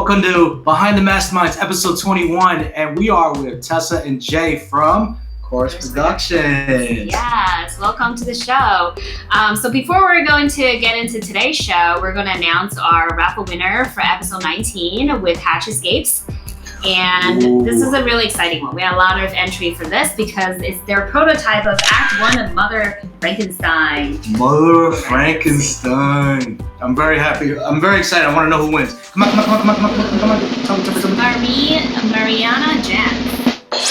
Welcome to Behind the MasterMinds, episode 21, and we are with Tessa and Jae from Course Productions. Yes, welcome to the show. So before we're going to get into today's show, we're going to announce our raffle winner for episode 19 with Hatch Escapes. And This is a really exciting one. We had a lot of entry for this because it's their prototype of Act 1 of Mother Frankenstein. Mother Frankenstein. I'm very happy. I'm very excited. I want to know who wins. Come on. Mariana Gems.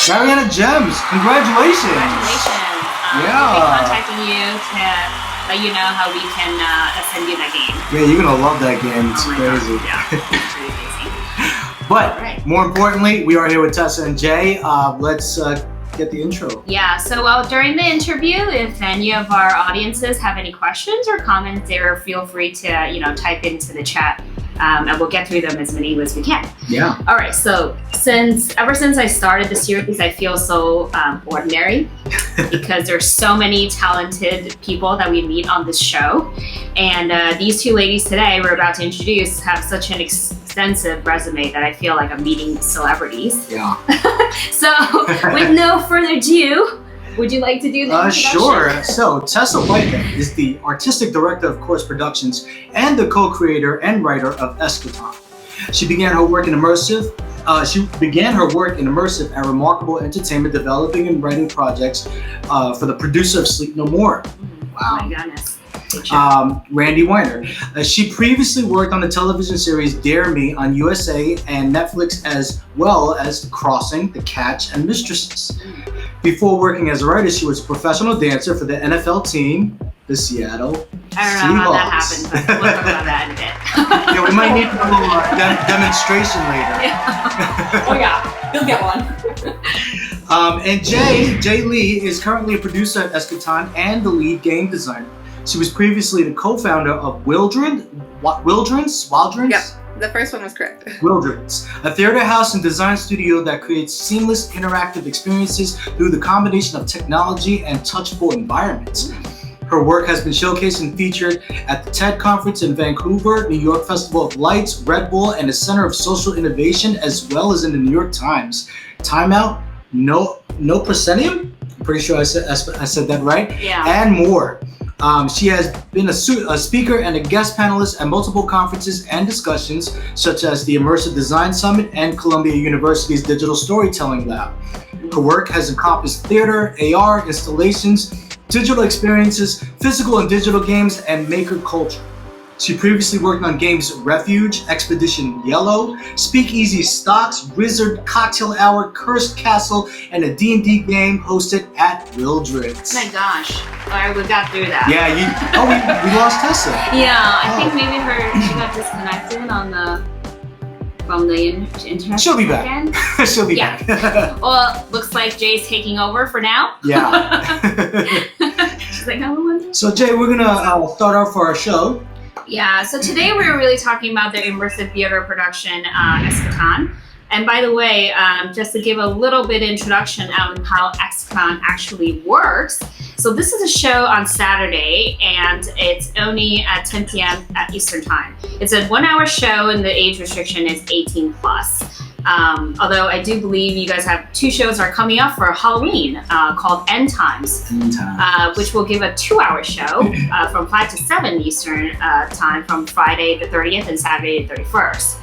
Mariana Gems. Congratulations. We'll be contacting you to let you know how we can send you that game. Yeah, you're going to love that game. It's crazy. Yeah, it's really amazing. But more importantly, we are here with Tessa and Jae. Let's get the intro. Yeah, so during the interview, if any of our audiences have any questions or comments there, feel free to type into the chat, and we'll get through them as many as we can. Yeah. All right, so ever since I started the series, I feel so ordinary because there's so many talented people that we meet on this show. And these two ladies today we're about to introduce have such an extensive resume that I feel like I'm meeting celebrities. Yeah. So with no further ado, would you like to do the introduction? Sure. So Tessa Whitehead is the artistic director of Course Productions and the co-creator and writer of Eschaton. She began her work in immersive and remarkable entertainment, developing and writing projects for the producer of Sleep No More. Wow. Oh my goodness. Randy Weiner. She previously worked on the television series Dare Me on USA and Netflix, as well as Crossing, The Catch, and Mistresses. Before working as a writer, she was a professional dancer for the NFL team, the Seattle I don't know how that happened, but we'll talk about that in a bit. Yeah, we might need a little demonstration later. Yeah. Oh yeah, you'll get one. And Jae Lee is currently a producer at Eschaton and the lead game designer. She was previously the co-founder of Wildrins? Yep, the first one was correct. Wildrins, a theater house and design studio that creates seamless interactive experiences through the combination of technology and touchable environments. Her work has been showcased and featured at the TED Conference in Vancouver, New York Festival of Lights, Red Bull, and the Center of Social Innovation, as well as in the New York Times. Time Out, No Proscenium? I'm pretty sure I said that right. Yeah. And more. She has been a speaker and a guest panelist at multiple conferences and discussions, such as the Immersive Design Summit and Columbia University's Digital Storytelling Lab. Her work has encompassed theater, AR, installations, digital experiences, physical and digital games, and maker culture. She previously worked on games Refuge, Expedition Yellow, Speakeasy Stocks, Wizard, Cocktail Hour, Cursed Castle, and a D&D game hosted at Wildrins. Oh my gosh. All right, we got through that. Yeah, we lost Tessa. Yeah, I think maybe she got disconnected from the internet. She'll be back. Again. She'll be back. Well, looks like Jay's taking over for now. Yeah. She's like, no. So Jae, we're gonna start off for our show. Yeah, so today we're really talking about the immersive theater production, Eschaton. And by the way, just to give a little bit introduction on how Eschaton actually works. So this is a show on Saturday, and it's only at 10 p.m. at Eastern Time. It's a 1-hour show, and the age restriction is 18 plus. Although I do believe you guys have 2 shows are coming up for Halloween called End Times, which will give a 2-hour show from 5 to 7 Eastern time from Friday the 30th and Saturday the 31st.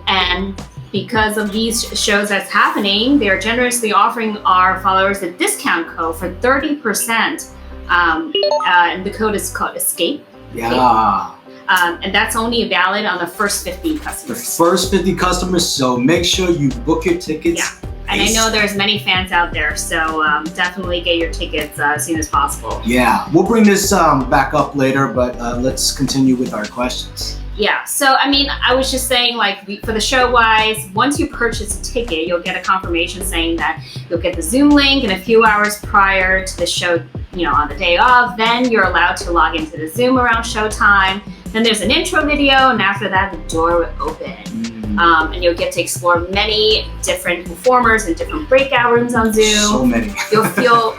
And because of these shows that's happening, they're generously offering our followers a discount code for 30%. And the code is called ESCAPE. Yeah. And that's only valid on the first 50 customers. The first 50 customers, so make sure you book your tickets. Yeah, and I know there's many fans out there, so definitely get your tickets as soon as possible. Yeah, we'll bring this back up later, but let's continue with our questions. Yeah, so I mean, I was just saying, like, for the show wise, once you purchase a ticket, you'll get a confirmation saying that you'll get the Zoom link, and a few hours prior to the show, on the day of, then you're allowed to log into the Zoom around showtime. Then there's an intro video, and after that, the door will open. and you'll get to explore many different performers in different breakout rooms on Zoom. So many. You'll feel,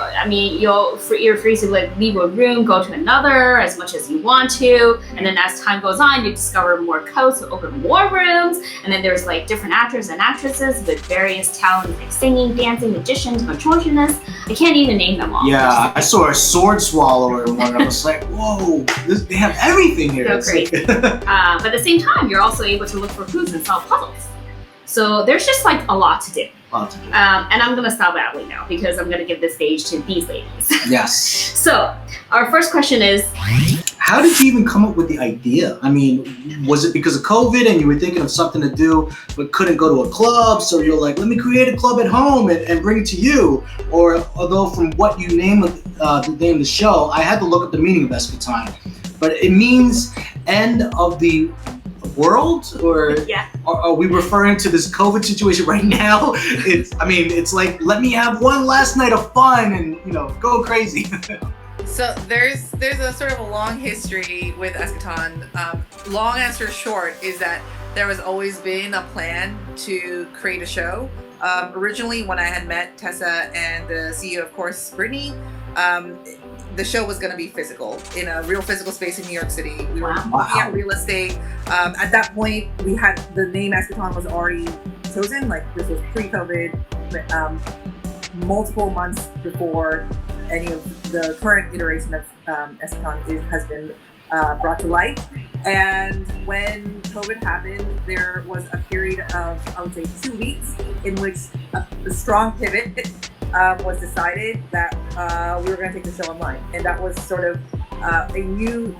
you're free to like leave a room, go to another as much as you want to, and then as time goes on, you discover more codes, open more rooms, and then there's like different actors and actresses with various talents like singing, dancing, magicians, contortionists. I can't even name them all. Yeah, I saw a sword swallower in one. I was like, whoa, they have everything here. So crazy. But at the same time, you're also able to look for clues and solve puzzles. So there's just like a lot to do. And I'm gonna stop babbling now because I'm gonna give the stage to these ladies. Yes. So our first question is, how did you even come up with the idea? I mean, was it because of COVID and you were thinking of something to do but couldn't go to a club, so you're like, let me create a club at home and bring it to you? Or although from what you named the show, I had to look up the meaning of Eschaton, but it means end of the world, or are we referring to this COVID situation right now? It's like, let me have one last night of fun and go crazy. So there's a sort of a long history with Eschaton. Long answer short is that there has always been a plan to create a show. Originally, when I had met Tessa and the CEO, of course, Brittany, the show was going to be physical, in a real physical space in New York City. We were looking at real estate. At that point, we had the name Eschaton was already chosen. Like, this was pre-COVID, multiple months before any of the current iteration of Eschaton has been brought to light. And when COVID happened, there was a period of, I would say, 2 weeks in which a strong pivot was decided that we were going to take the show online. And that was sort of a new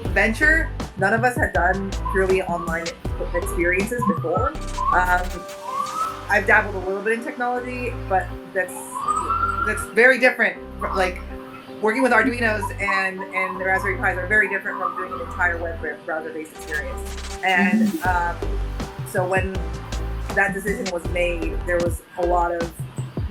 venture. None of us had done purely online experiences before. I've dabbled a little bit in technology, but that's very different. Like, working with Arduinos and the Raspberry Pis are very different from doing an entire web browser-based experience. And so when that decision was made, there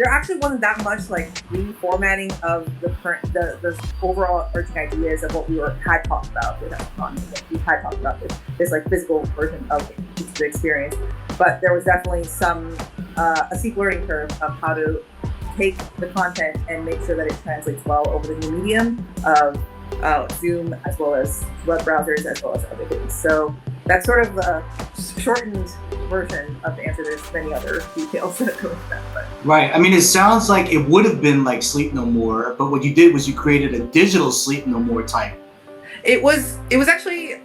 actually wasn't that much like reformatting of the overall urging ideas of what we had talked about with Eschaton. We had talked about this like physical version of the experience, but there was definitely a steep learning curve of how to take the content and make sure that it translates well over the new medium of Zoom, as well as web browsers, as well as other things. So that's sort of a shortened version of the answer. There's many other details that go with that. But. Right. I mean, it sounds like it would have been like Sleep No More, but what you did was you created a digital Sleep No More type. It was actually,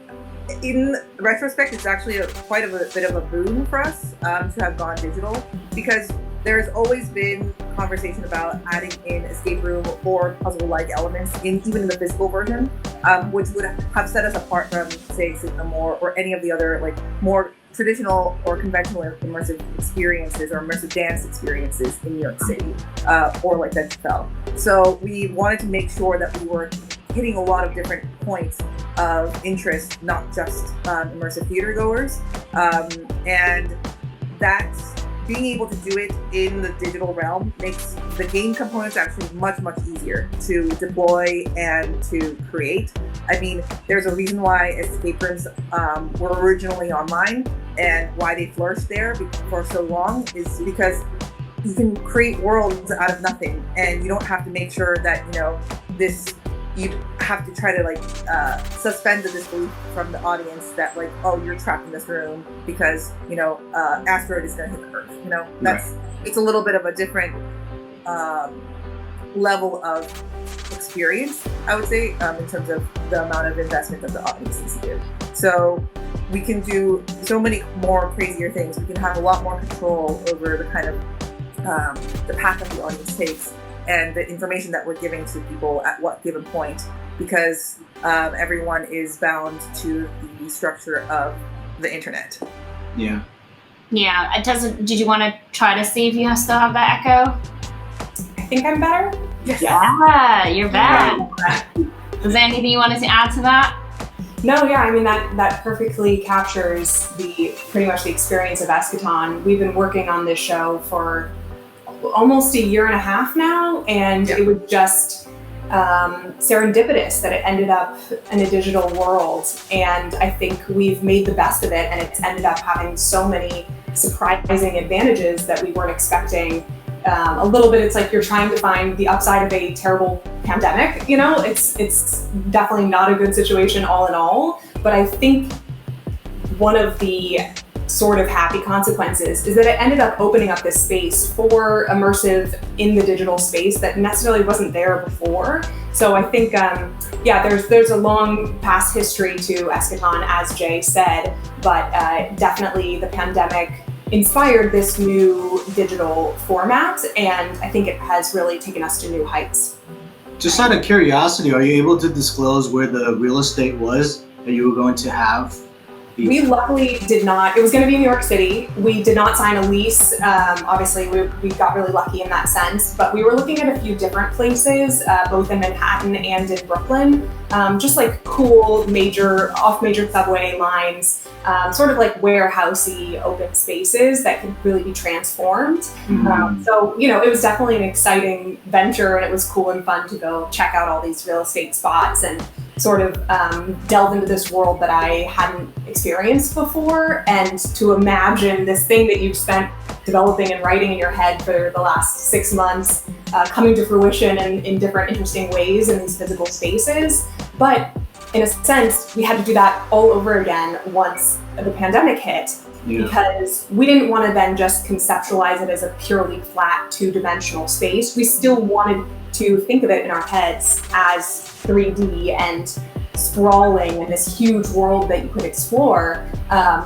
in retrospect, it's actually quite a bit of a boon for us to have gone digital, because there's always been conversation about adding in escape room or puzzle-like elements even in the physical version, which would have set us apart from, say, Sleep No More or any of the other like more traditional or conventional immersive experiences or immersive dance experiences in New York City, or like that fell. So we wanted to make sure that we were hitting a lot of different points of interest, not just immersive theater goers, and that's being able to do it in the digital realm makes the game components actually much, much easier to deploy and to create. I mean, there's a reason why escape rooms were originally online, and why they flourished there for so long is because you can create worlds out of nothing, and you don't have to make sure that, you have to try to like suspend the disbelief from the audience that like, oh, you're trapped in this room because asteroid is going to hit the Earth. That's right. It's a little bit of a different level of experience, I would say, in terms of the amount of investment that the audience needs to give. So we can do so many more crazier things. We can have a lot more control over the kind of the path that the audience takes, and the information that we're giving to people at what given point, because everyone is bound to the structure of the internet. Yeah. Yeah. Did you want to try to see if you still have that echo? I think I'm better. Yes. Yeah, you're back. Is there anything you wanted to add to that? No, yeah, I mean that perfectly captures pretty much the experience of Eschaton. We've been working on this show for almost a year and a half now, and it serendipitous that it ended up in a digital world. And I think we've made the best of it, and it's ended up having so many surprising advantages that we weren't expecting. A little bit, it's like you're trying to find the upside of a terrible pandemic. You know, it's definitely not a good situation all in all. But I think one of the sort of happy consequences is that it ended up opening up this space for immersive in the digital space that necessarily wasn't there before. So I think, there's a long past history to Eschaton, as Jae said, but definitely the pandemic inspired this new digital format, and I think it has really taken us to new heights. Just out of curiosity, are you able to disclose where the real estate was that you were going to have? We luckily did not. It was going to be in New York City. We did not sign a lease. Obviously, we got really lucky in that sense. But we were looking at a few different places, both in Manhattan and in Brooklyn. Just like cool, off major subway lines, sort of like warehousey open spaces that could really be transformed. So, it was definitely an exciting venture, and it was cool and fun to go check out all these real estate spots and sort of delve into this world that I hadn't experienced before, and to imagine this thing that you've spent developing and writing in your head for the last 6 months coming to fruition in different interesting ways in these physical spaces. But in a sense, we had to do that all over again once the pandemic hit, because we didn't want to then just conceptualize it as a purely flat two-dimensional space. We still wanted to think of it in our heads as 3D and sprawling in this huge world that you could explore.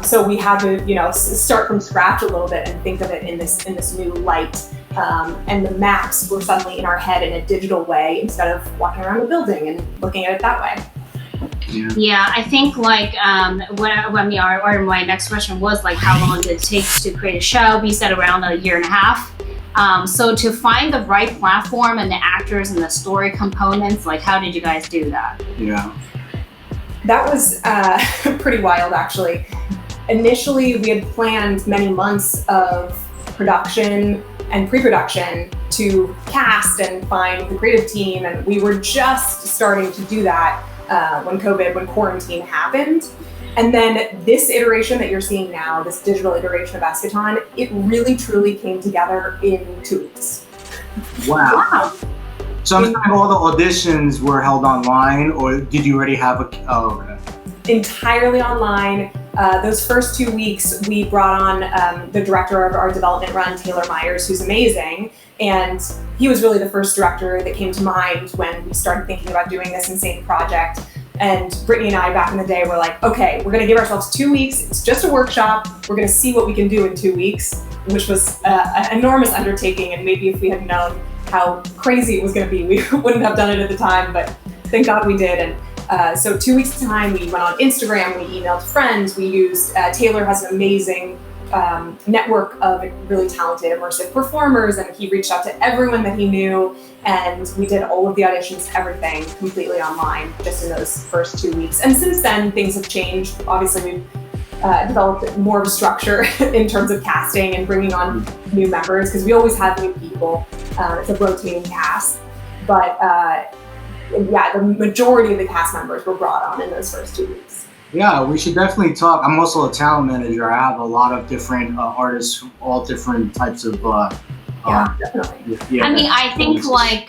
So we had to, start from scratch a little bit and think of it in this new light. And the maps were suddenly in our head in a digital way instead of walking around the building and looking at it that way. Yeah, I think like my next question was like, how long did it take to create a show? We said around a year and a half. So to find the right platform and the actors and the story components, like how did you guys do that? Yeah. That was pretty wild, actually. Initially, we had planned many months of production and pre-production to cast and find the creative team, and we were just starting to do that when quarantine happened. And then this iteration that you're seeing now, this digital iteration of Eschaton, it really truly came together in 2 weeks. Wow. So I'm saying all the auditions were held online, or did you already have Entirely online. Those first 2 weeks, we brought on the director of our development run, Taylor Myers, who's amazing. And he was really the first director that came to mind when we started thinking about doing this insane project. And Brittany and I back in the day were like, okay, we're gonna give ourselves 2 weeks. It's just a workshop. We're gonna see what we can do in 2 weeks, which was an enormous undertaking. And maybe if we had known how crazy it was gonna be, we wouldn't have done it at the time, but thank God we did. And so 2 weeks time, we went on Instagram, we emailed friends, we used, Taylor has an amazing network of really talented immersive performers, and he reached out to everyone that he knew, and we did all of the auditions, everything completely online just in those first 2 weeks. And since then, things have changed. Obviously, we've developed more of a structure in terms of casting and bringing on new members, because we always have new people. It's a rotating cast, but the majority of the cast members were brought on in those first 2 weeks. Yeah, we should definitely talk. I'm also a talent manager. I have a lot of different artists from all different types of definitely. Yeah, I mean, I think like,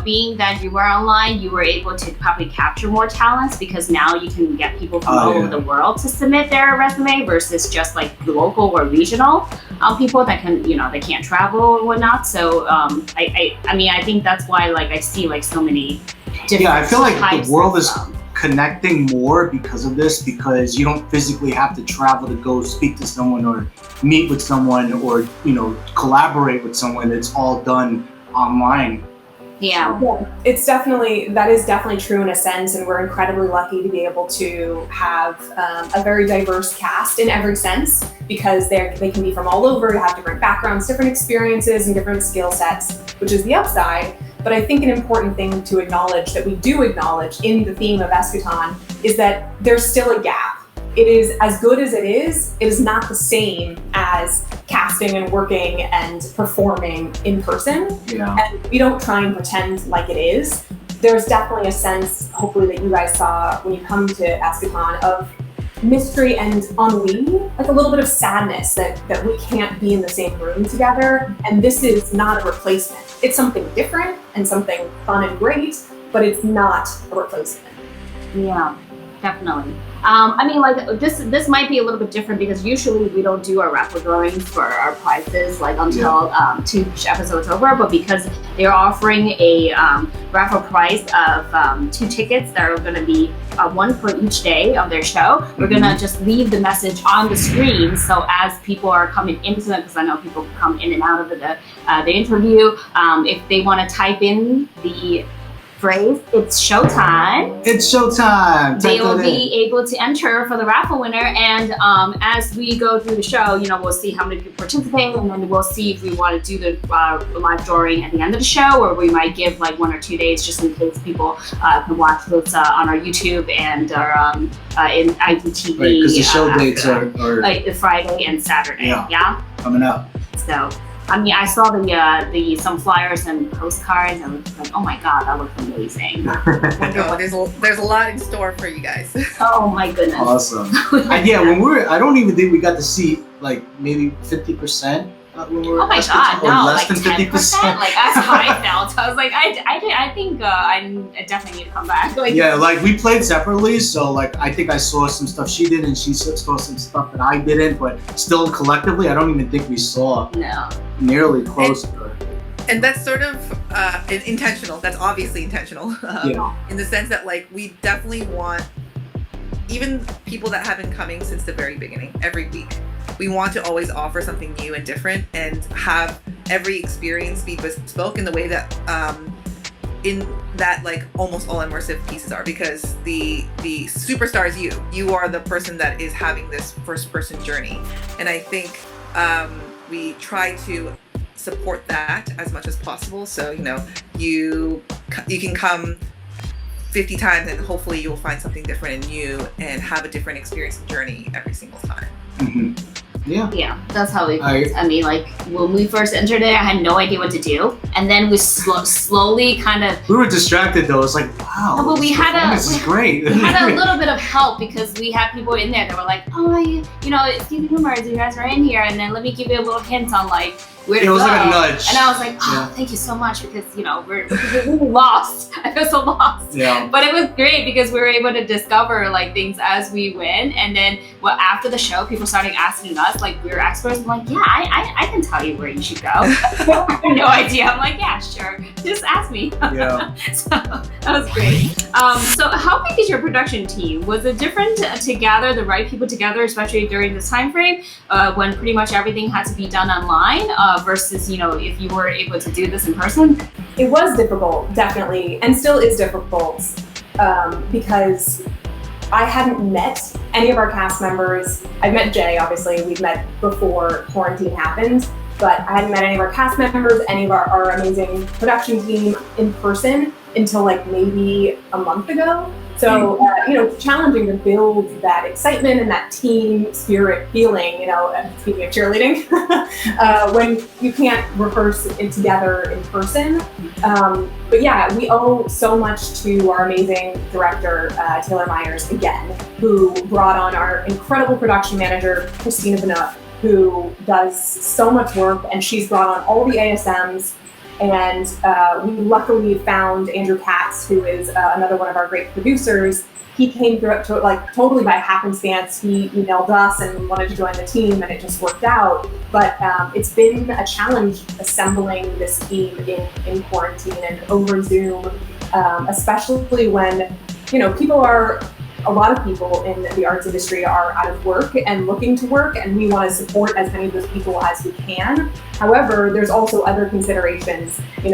being that you were online, you were able to probably capture more talents, because now you can get people from all over the world to submit their resume versus just like local or regional people that can, they can't travel or whatnot. So I think that's why like I see like so many different I feel like the world is stuff. Connecting more because of this, because you don't physically have to travel to go speak to someone or meet with someone or collaborate with someone. It's all done online. Yeah, that is definitely true in a sense, and we're incredibly lucky to be able to have a very diverse cast in every sense, because they can be from all over, have different backgrounds, different experiences, and different skill sets, which is the upside. But I think an important thing to acknowledge, that we do acknowledge in the theme of Eschaton, is that there's still a gap it is as good as it is not the same as casting and working and performing in person. Yeah. And we don't try and pretend like it is. There's definitely a sense, hopefully, that you guys saw when you come to Eschaton, of mystery and ennui, like a little bit of sadness that we can't be in the same room together. And this is not a replacement. It's something different and something fun and great, but it's not a replacement. Yeah, definitely. I mean, like this might be a little bit different because usually we don't do our raffle drawings for our prizes like until 2 episodes over. But because they're offering a raffle prize of 2 tickets that are going to be one for each day of their show, we're going to just leave the message on the screen. So as people are coming into it, because I know people come in and out of the interview, if they want to type in the phrase, it's showtime. It's showtime. They will be able to enter for the raffle winner, and as we go through the show, we'll see how many people participate, and then we'll see if we want to do the live drawing at the end of the show, or we might give like 1 or 2 days just in case people can watch this on our YouTube and our in IGTV. Right, because the show dates are like Friday and Saturday. Yeah, coming up. So. I mean, I saw the some flyers and postcards, and I was like, oh my god, that looks amazing. There's a lot in store for you guys. Oh my goodness. Awesome. And yeah, I don't even think we got to see like maybe 50%. When we were oh my god, or no, less like than 10%. Like that's how I felt. I was like, I think I definitely need to come back. Like, yeah, like we played separately, so like I think I saw some stuff she did, and she saw some stuff that I didn't, but still collectively, I don't even think we saw nearly close to her. And that's sort of intentional. That's obviously intentional. In the sense that like we definitely want even people that have been coming since the very beginning, every week. We want to always offer something new and different and have every experience be bespoke in the way that in that like almost all immersive pieces are, because the superstar is you. You are the person that is having this first person journey. And I think we try to support that as much as possible. So, you can come 50 times and hopefully you'll find something different and new and have a different experience and journey every single time. Mm-hmm. Yeah, that's how it was. I mean, like when we first entered it, I had no idea what to do, and then we slowly kind of. We were distracted though. It's like, wow. No, but we had this is great. We had a little bit of help because we had people in there that were like, oh, ESCAPETHEROOmers, you guys are in here, and then let me give you a little hint on like where to go. It was like a nudge. And I was like, thank you so much because we're really lost. I feel so lost. Yeah. But it was great because we were able to discover like things as we went, and then after the show, people started asking us like we're experts. I'm like, yeah, I can tell you where you should go. I have no idea. I'm like, yeah, sure. Just ask me. Yeah. So that was great. So how big is your production team? Was it different to gather the right people together, especially during this time frame when pretty much everything had to be done online versus if you were able to do this in person? It was difficult, definitely, and still is difficult because I hadn't met any of our cast members. I've met Jae, obviously. We've met before quarantine happened, but I hadn't met any of our cast members, any of our amazing production team in person until like maybe a month ago. So, challenging to build that excitement and that team spirit feeling, speaking of cheerleading, when you can't rehearse it together in person. But yeah, we owe so much to our amazing director, Taylor Myers, again, who brought on our incredible production manager, Christina Vanuk, who does so much work, and she's brought on all the ASMs. And we luckily found Andrew Katz, who is another one of our great producers. He came through to like totally by happenstance. He emailed us and wanted to join the team, and it just worked out. But it's been a challenge assembling this team in quarantine and over Zoom, especially when a lot of people in the arts industry are out of work and looking to work, and we want to support as many of those people as we can. However, there's also other considerations. They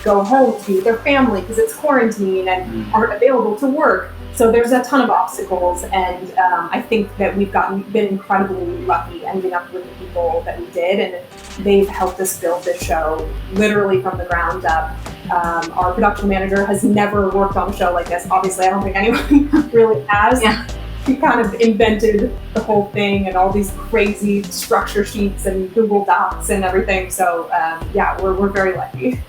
go home to be with their family because it's quarantine and aren't available to work. So there's a ton of obstacles, and I think that we've been incredibly lucky ending up with the people that we did, and they've helped us build this show literally from the ground up. Our production manager has never worked on a show like this. Obviously, I don't think anyone really has. Yeah. he kind of invented the whole thing and all these crazy structure sheets and Google Docs and everything. So yeah, we're very lucky.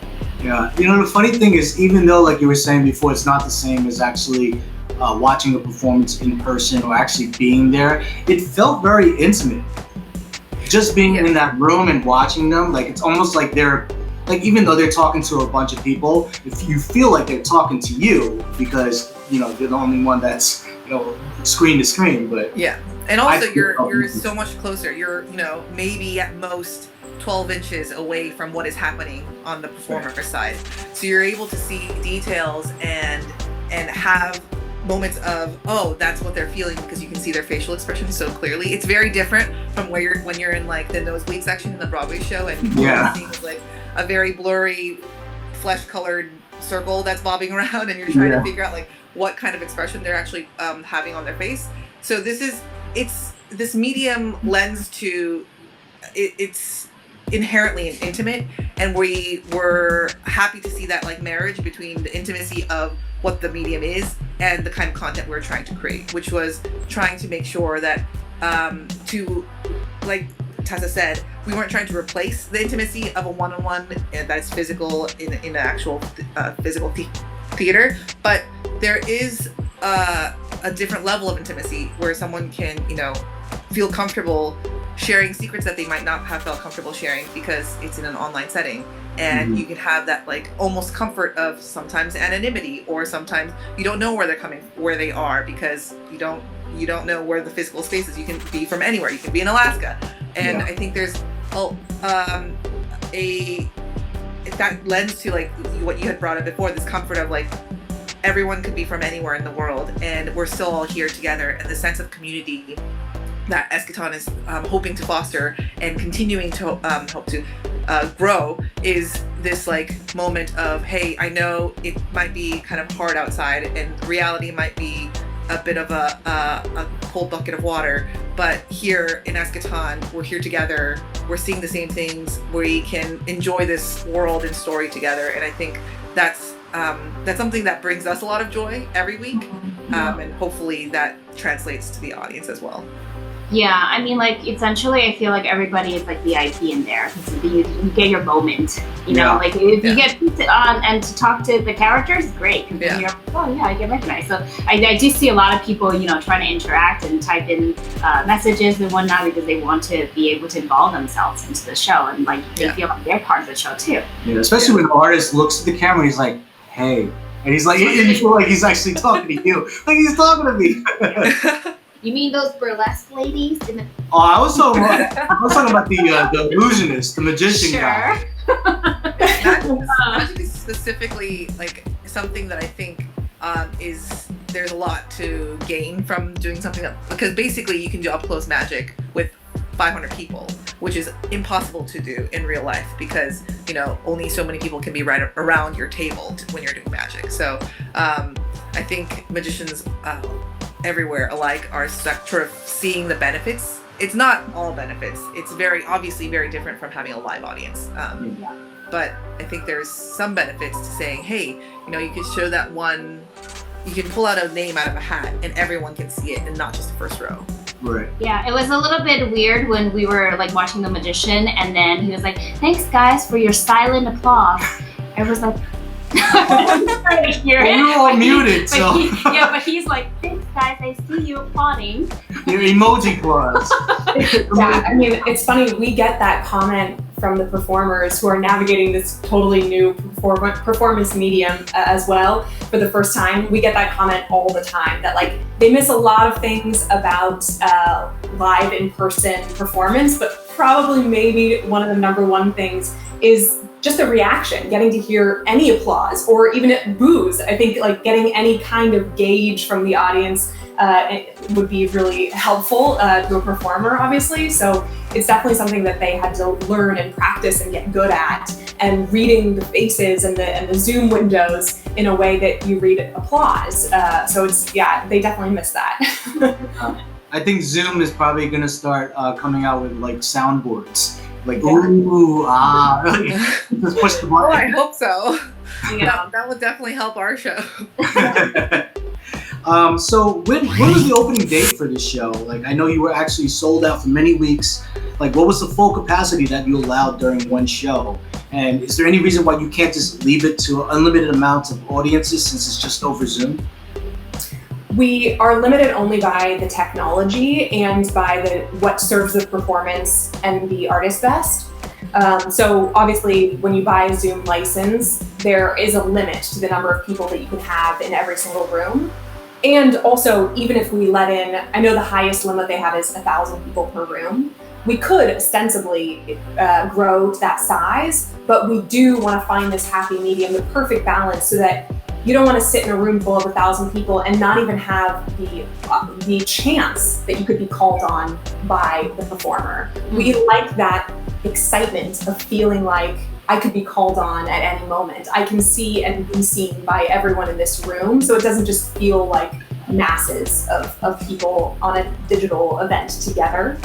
Yeah, you know, the funny thing is, even though, like you were saying before, it's not the same as actually watching a performance in person or actually being there, it felt very intimate. Just being in that room and watching them, like it's almost like they're, like even though they're talking to a bunch of people, if you feel like they're talking to you because, you know, you're the only one that's, you know, screen to screen, but yeah. And also you're so much closer. You're, you know, maybe at most 12 inches away from what is happening on the performer side. So you're able to see details and have moments of, oh, that's what they're feeling, because you can see their facial expressions so clearly. It's very different from when you're in like the nosebleed section in the Broadway show and you're seeing like a very blurry flesh colored circle that's bobbing around and you're trying to figure out like what kind of expression they're actually having on their face. So this medium lends to it's inherently intimate, and we were happy to see that like marriage between the intimacy of what the medium is and the kind of content we were trying to create, which was trying to make sure that to, like Tessa said, we weren't trying to replace the intimacy of a one-on-one that is physical in an actual physical theater, but there is a different level of intimacy where someone can, you know, feel comfortable sharing secrets that they might not have felt comfortable sharing because it's in an online setting. And you can have that like almost comfort of sometimes anonymity, or sometimes you don't know where they are because you don't know where the physical space is. You can be from anywhere. You can be in Alaska. And I think there's that lends to like what you had brought up before, this comfort of like everyone could be from anywhere in the world and we're still all here together, and the sense of community that Eschaton is hoping to foster and continuing to hope to grow is this like moment of, hey, I know it might be kind of hard outside and reality might be a bit of a cold bucket of water, but here in Eschaton, we're here together, we're seeing the same things, we can enjoy this world and story together. And I think that's something that brings us a lot of joy every week, and hopefully that translates to the audience as well. Yeah, I mean, like, essentially, I feel like everybody is like B.I.T in there, because you get your moment, you know, like, if you get on and to talk to the characters, great, because then you're like, oh yeah, I get recognized. So I do see a lot of people, you know, trying to interact and type in messages and whatnot, because they want to be able to involve themselves into the show, and like, they feel like they're part of the show too. Yeah, especially when the artist looks at the camera, he's like, hey, and he's like, you feel like he's actually talking to you, like he's talking to me. You mean those burlesque ladies? Oh, I was talking about the illusionist, the magician guy. Magic is specifically like something that I think is there's a lot to gain from doing something that, because basically you can do up close magic with 500 people, which is impossible to do in real life because, you know, only so many people can be right around your table when you're doing magic. So I think magicians everywhere alike are sort of seeing the benefits. It's not all benefits. It's very obviously very different from having a live audience. But I think there's some benefits to saying, hey, you know, you can show that one, you can pull out a name out of a hat and everyone can see it and not just the first row. Right. Yeah, it was a little bit weird when we were like watching The Magician, and then he was like, thanks guys for your silent applause. I was like, we were all muted, so. But he's like, thanks guys, I see you applauding. Your emoji applause. Yeah, I mean, it's funny, we get that comment from the performers who are navigating this totally new performance medium as well for the first time. We get that comment all the time that like they miss a lot of things about live in-person performance, but probably maybe one of the number one things is just a reaction, getting to hear any applause or even boos. I think like getting any kind of gauge from the audience would be really helpful to a performer, obviously. So it's definitely something that they had to learn and practice and get good at, and reading the faces and the Zoom windows in a way that you read applause. So it's, yeah, they definitely miss that. I think Zoom is probably going to start coming out with like soundboards. Like, ooh, just push the button. Oh, I hope so. Yeah, that would definitely help our show. So when was the opening date for this show? Like, I know you were actually sold out for many weeks. Like, what was the full capacity that you allowed during one show? And is there any reason why you can't just leave it to unlimited amounts of audiences since it's just over Zoom? We are limited only by the technology and by what serves the performance and the artist best. So obviously, when you buy a Zoom license, there is a limit to the number of people that you can have in every single room. And also, even if we let in, I know the highest limit they have is 1,000 people per room. We could ostensibly grow to that size, but we do want to find this happy medium, the perfect balance, so that you don't want to sit in a room full of 1,000 people and not even have the chance that you could be called on by the performer. We like that excitement of feeling like I could be called on at any moment. I can see and be seen by everyone in this room, so it doesn't just feel like masses of people on a digital event together.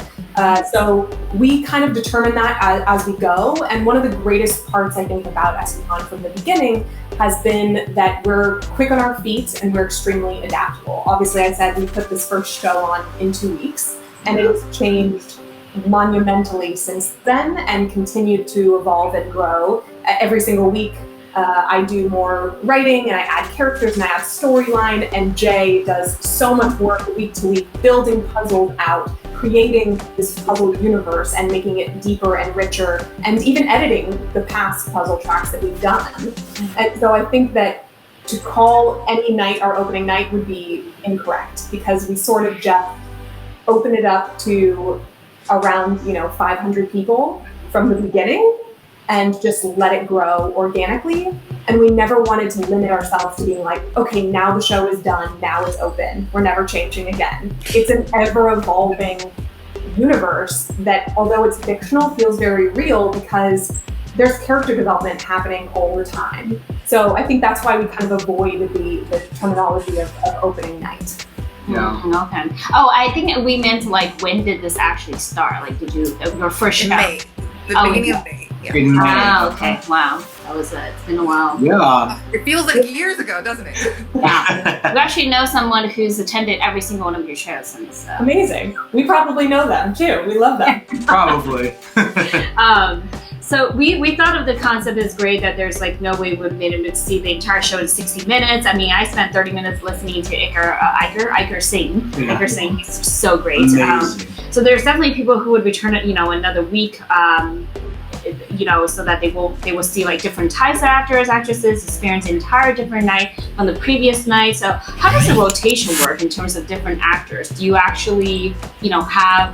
So we kind of determine that as we go, and one of the greatest parts I think about Eschaton from the beginning has been that we're quick on our feet and we're extremely adaptable. Obviously, I said we put this first show on in 2 weeks, and it has changed monumentally since then and continued to evolve and grow. Every single week, I do more writing and I add characters and I add storyline, and Jae does so much work week to week, building puzzles out, creating this puzzle universe and making it deeper and richer, and even editing the past puzzle tracks that we've done. And so I think that to call any night our opening night would be incorrect, because we sort of just open it up to around 500 people from the beginning and just let it grow organically. And we never wanted to limit ourselves to being like, okay, now the show is done, now it's open, we're never changing again. It's an ever-evolving universe that, although it's fictional, feels very real because there's character development happening all the time. So I think that's why we kind of avoid the terminology of opening night. Yeah. Okay. Oh, I think we meant like, when did this actually start? Like, did you your first show? May. The beginning of May. Yeah. In May. Oh, okay. Wow. That was it. It's been a while. Yeah. It feels like years ago, doesn't it? Yeah. We actually know someone who's attended every single one of your shows. And so. Amazing. We probably know them too. We love them. Probably. So we thought of the concept as great, that there's like no way we would have been able to see the entire show in 60 minutes. I mean, I spent 30 minutes listening to Iker sing. Yeah. Iker sing, he's so great. Amazing. So there's definitely people who would return it, another week, so that they will see like different types of actors, actresses, experience an entire different night from the previous night. So how does the rotation work in terms of different actors? Do you actually, have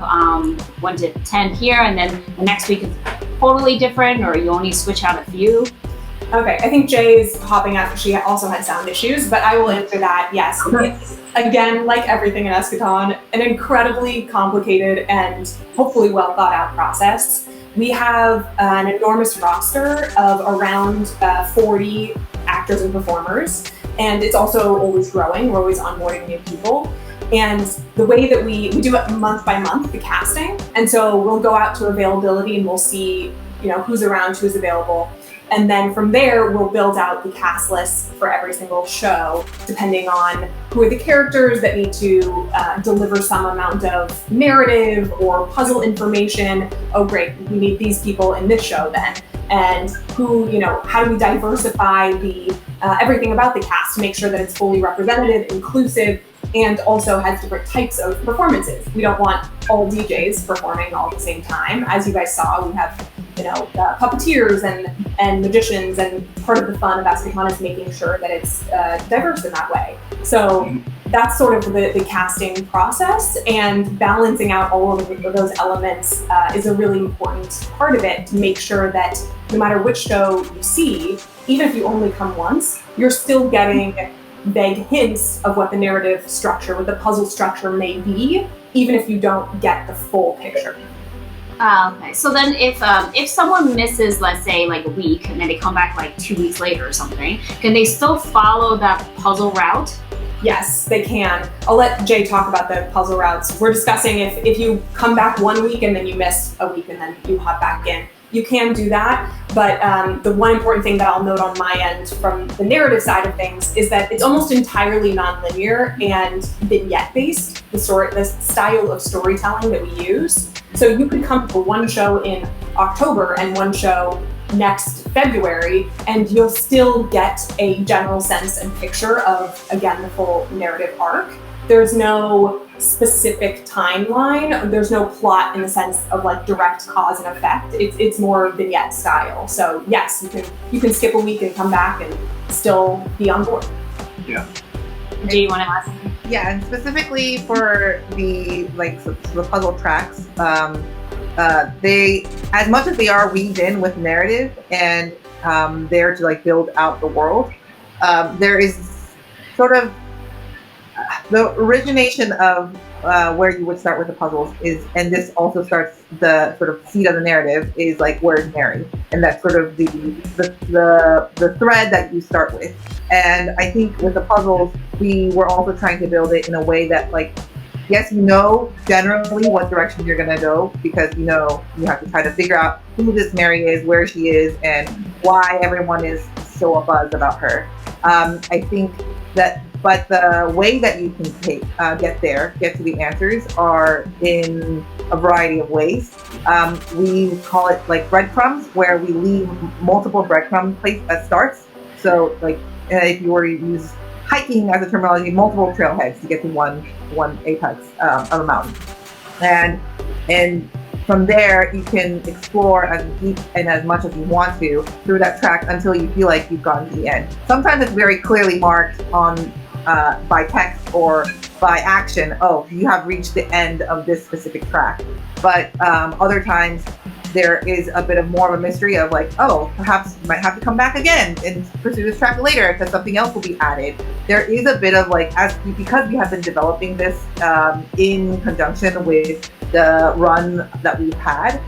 1 to 10 here, and then the next week is totally different, or you only switch out a few? Okay, I think Jae is hopping out because she also had sound issues, but I will answer that. Yes, it's, again, like everything in Eschaton, an incredibly complicated and hopefully well thought out process. We have an enormous roster of around 40 actors and performers, and it's also always growing. We're always onboarding new people. And the way that we do it month by month, the casting, and so we'll go out to availability and we'll see, who's around, who's available. And then from there, we'll build out the cast list for every single show, depending on who are the characters that need to deliver some amount of narrative or puzzle information. Oh, great, we need these people in this show then. And who, how do we diversify the everything about the cast to make sure that it's fully representative, inclusive, and also has different types of performances. We don't want all DJs performing all at the same time. As you guys saw, we have puppeteers and magicians, and part of the fun of Eschaton is making sure that it's diverse in that way. So that's sort of the casting process, and balancing out all of those elements is a really important part of it, to make sure that no matter which show you see, even if you only come once, you're still getting vague hints of what the narrative structure, what the puzzle structure may be, even if you don't get the full picture. Okay, so then if someone misses, let's say, like a week, and then they come back like 2 weeks later or something, can they still follow that puzzle route? Yes, they can. I'll let Jae talk about the puzzle routes. We're discussing if you come back 1 week and then you miss a week and then you hop back in. You can do that. But the one important thing that I'll note on my end from the narrative side of things is that it's almost entirely nonlinear and vignette-based, the style of storytelling that we use. So you could come to one show in October and one show next February, and you'll still get a general sense and picture of, again, the full narrative arc. There's no specific timeline. There's no plot in the sense of like direct cause and effect. It's more vignette style. So yes, you can skip a week and come back and still be on board. Yeah. Do you want to ask something? Yeah, and specifically for the puzzle tracks, they, as much as they are weaved in with narrative and there to like build out the world, there is sort of the origination of where you would start with the puzzles is, and this also starts the sort of seed of the narrative is like, where's Mary? And that's sort of the thread that you start with. And I think with the puzzles, we were also trying to build it in a way that like, yes, you know generally what direction you're gonna go, because you know you have to try to figure out who this Mary is, where she is, and why everyone is so abuzz about her. I think that, but the way that you can get to the answers are in a variety of ways. We call it like breadcrumbs, where we leave multiple breadcrumb starts. So like if you were to use hiking as a terminology, multiple trailheads to get to one apex of a mountain, and from there you can explore as deep and as much as you want to through that track until you feel like you've gotten to the end. Sometimes it's very clearly marked on by text or by action. Oh, you have reached the end of this specific track. But other times there is a bit of more of a mystery of like, oh, perhaps you might have to come back again and pursue this track later because something else will be added. There is a bit of like, because we have been developing this in conjunction with the run that we've had,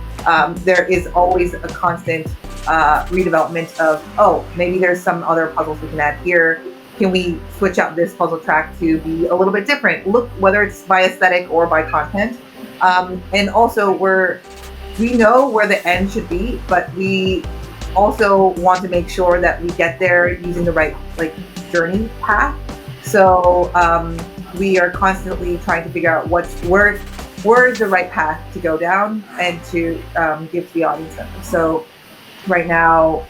there is always a constant redevelopment of, oh, maybe there's some other puzzles we can add here. Can we switch out this puzzle track to be a little bit different? Look, whether it's by aesthetic or by content. And also we know where the end should be, but we also want to make sure that we get there using the right like journey path. So we are constantly trying to figure out where is the right path to go down and to give to the audience. So right now,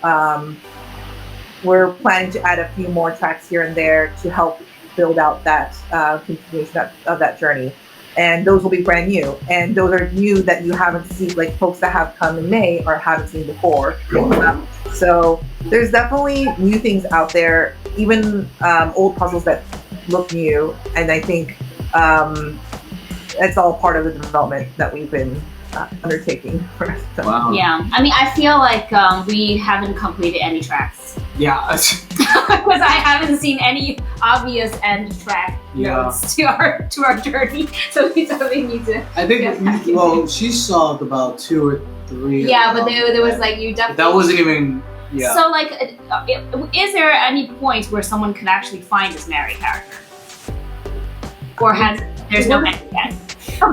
we're planning to add a few more tracks here and there to help build out that continuation of that journey. And those will be brand new. And those are new that you haven't seen, like folks that have come in May or haven't seen before. So there's definitely new things out there, even old puzzles that look new. And I think it's all part of the development that we've been undertaking for us. So. Wow. Yeah, I mean, I feel like we haven't completed any tracks. Yeah. Because I haven't seen any obvious end track notes to our journey, so we definitely need to. I think she solved about 2 or 3. Yeah, but there was like you definitely. That wasn't even. Yeah. So like, is there any point where someone could actually find this Mary character, or there's no end yet?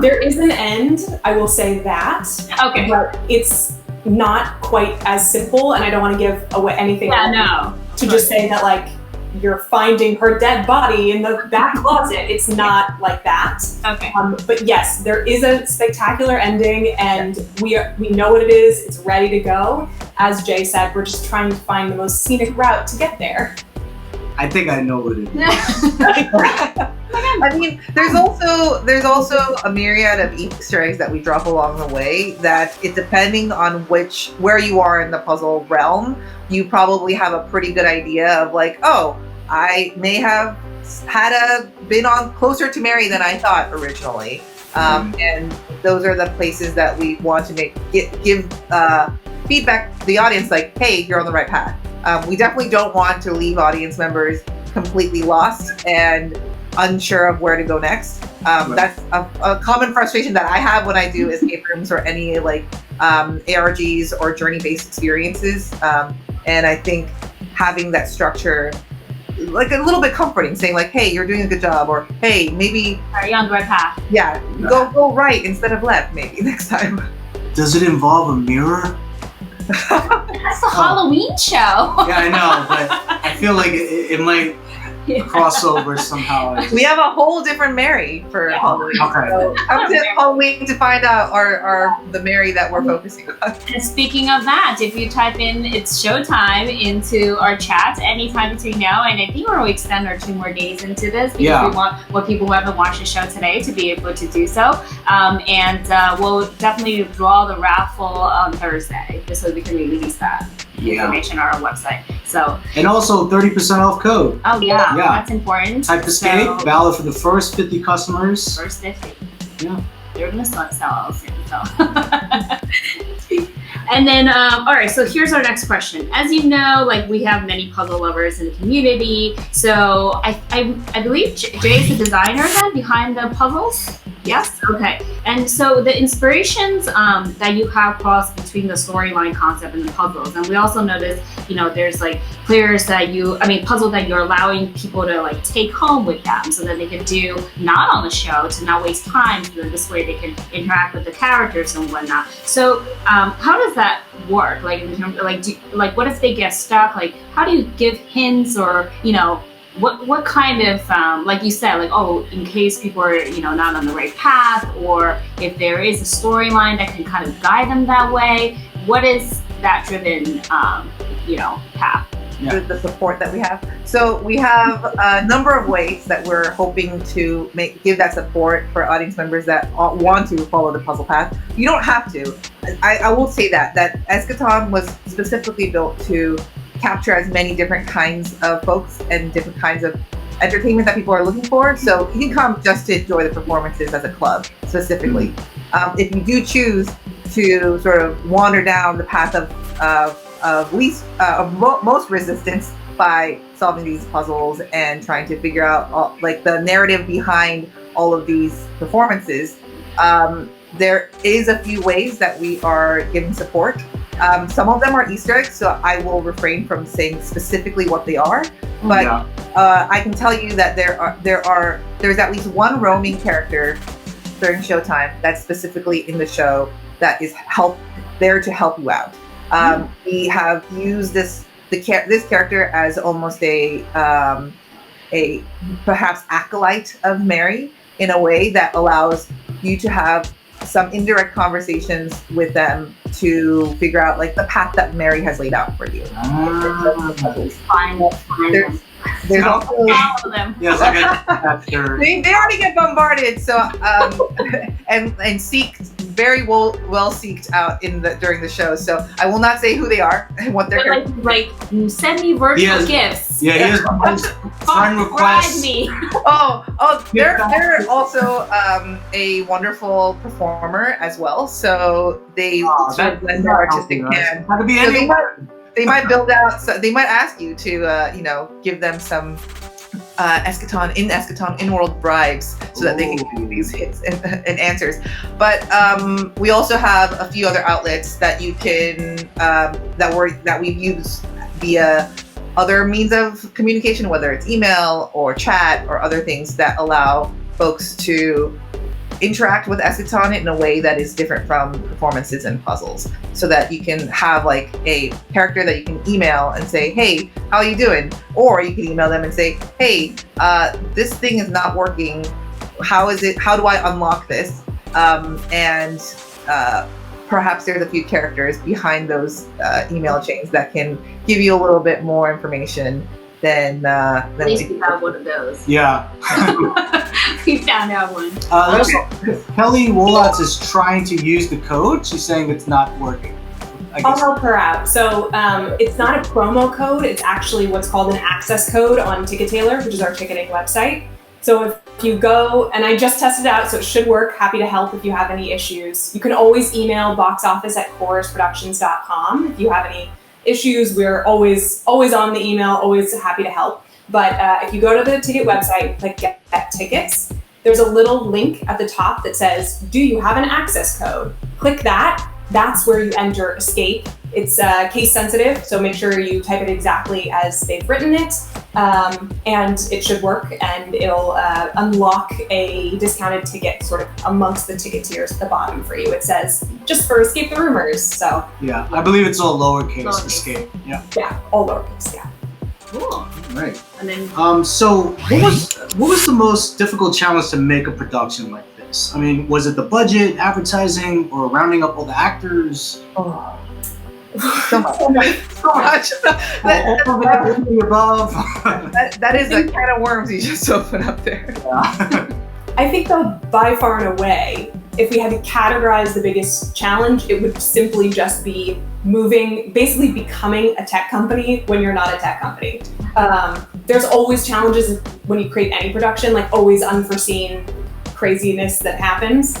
There is an end, I will say that. Okay. But it's not quite as simple, and I don't want to give away anything. Yeah, no. To just say that like you're finding her dead body in the back closet. It's not like that. Okay. But yes, there is a spectacular ending, and we know what it is. It's ready to go. As Jay said, we're just trying to find the most scenic route to get there. I think I know what it is. I mean, there's also a myriad of Easter eggs that we drop along the way that it depending on where you are in the puzzle realm, you probably have a pretty good idea of like, oh, I may have been on closer to Mary than I thought originally. And those are the places that we want to give feedback to the audience like, hey, you're on the right path. We definitely don't want to leave audience members completely lost and unsure of where to go next. That's a common frustration that I have when I do escape rooms or any like ARGs or journey-based experiences. And I think having that structure, like a little bit comforting, saying like, hey, you're doing a good job, or hey, maybe are you on the right path? Yeah, go right instead of left maybe next time. Does it involve a mirror? That's the Halloween show. Yeah, I know, but I feel like it might cross over somehow. We have a whole different Mary for Halloween. Okay. So come to Halloween to find out the Mary that we're focusing on. And speaking of that, if you type in "it's showtime" into our chat anytime between now and I think we're going to extend our 2 more days into this because we want what people who haven't watched the show today to be able to do so. And we'll definitely draw the raffle on Thursday just so we can release that information on our website. So and also 30% off code. Oh yeah, that's important. Type escape, valid for the first 50 customers. First 50. Yeah. They're gonna sell out soon, so. And then, all right, so here's our next question. As you know, like we have many puzzle lovers in the community. So I believe Jae is the designer then behind the puzzles? Yes? Okay. And so the inspirations that you have crossed between the storyline concept and the puzzles. And we also noticed, there's like puzzles that you're allowing people to like take home with them so that they can do not on the show to not waste time. So that this way they can interact with the characters and whatnot. So how does that work? Like in terms of what if they get stuck? Like how do you give hints or, what kind of, like you said, like, in case people are, not on the right path, or if there is a storyline that can kind of guide them that way, what is that driven, path? Yeah. The support that we have. So we have a number of ways that we're hoping to give that support for audience members that want to follow the puzzle path. You don't have to. I will say that Eschaton was specifically built to capture as many different kinds of folks and different kinds of entertainment that people are looking for. So you can come just to enjoy the performances as a club specifically. If you do choose to sort of wander down the path of most resistance by solving these puzzles and trying to figure out the narrative behind all of these performances, there is a few ways that we are giving support. Some of them are Easter eggs, so I will refrain from saying specifically what they are. But I can tell you that there's at least one roaming character during showtime that's specifically in the show that is there to help you out. We have used this character as almost a perhaps acolyte of Mary in a way that allows you to have some indirect conversations with them to figure out the path that Mary has laid out for you. There's also them. Yes, I get they already get bombarded, so and seeked very well seeked out during the show. So I will not say who they are and what they're send me virtual gifts. Yeah, he has friend requests. Me. They're also a wonderful performer as well. So they lend their artistic hand. That could be anyone. They might build out. So they might ask you to, give them some Eschaton in-world bribes so that they can give you these hits and answers. But we also have a few other outlets that you can that we've used via other means of communication, whether it's email or chat or other things that allow folks to interact with Eschaton in a way that is different from performances and puzzles, so that you can have a character that you can email and say, hey, how are you doing? Or you can email them and say, hey, this thing is not working. How do I unlock this? And perhaps there's a few characters behind those email chains that can give you a little bit more information than at least we have one of those. Yeah. We found out one. Kelly Wolotz is trying to use the code. She's saying it's not working. I'll help her out. So it's not a promo code. It's actually what's called an access code on TicketTailor, which is our ticketing website. So if you go, and I just tested it out, so it should work. Happy to help if you have any issues. You can always email boxoffice@chorusproductions.com if you have any issues. We're always on the email, always happy to help. But if you go to the ticket website, like get tickets, there's a little link at the top that says, do you have an access code? Click that. That's where you enter escape. It's case sensitive, so make sure you type it exactly as they've written it. and it should work, and it'll unlock a discounted ticket sort of amongst the ticket tiers at the bottom for you. It says just for Escape the Rumors. So yeah, I believe it's all lowercase escape. Yeah. Yeah, all lowercase. Yeah. Cool. Right. And then So what was the most difficult challenge to make a production like this? I mean, was it the budget, advertising, or rounding up all the actors? Oh. So much. Everything above. That is a can of worms you just opened up there. Yeah. I think though, by far and away, if we had to categorize the biggest challenge, it would simply just be basically becoming a tech company when you're not a tech company. There's always challenges when you create any production, like always unforeseen craziness that happens.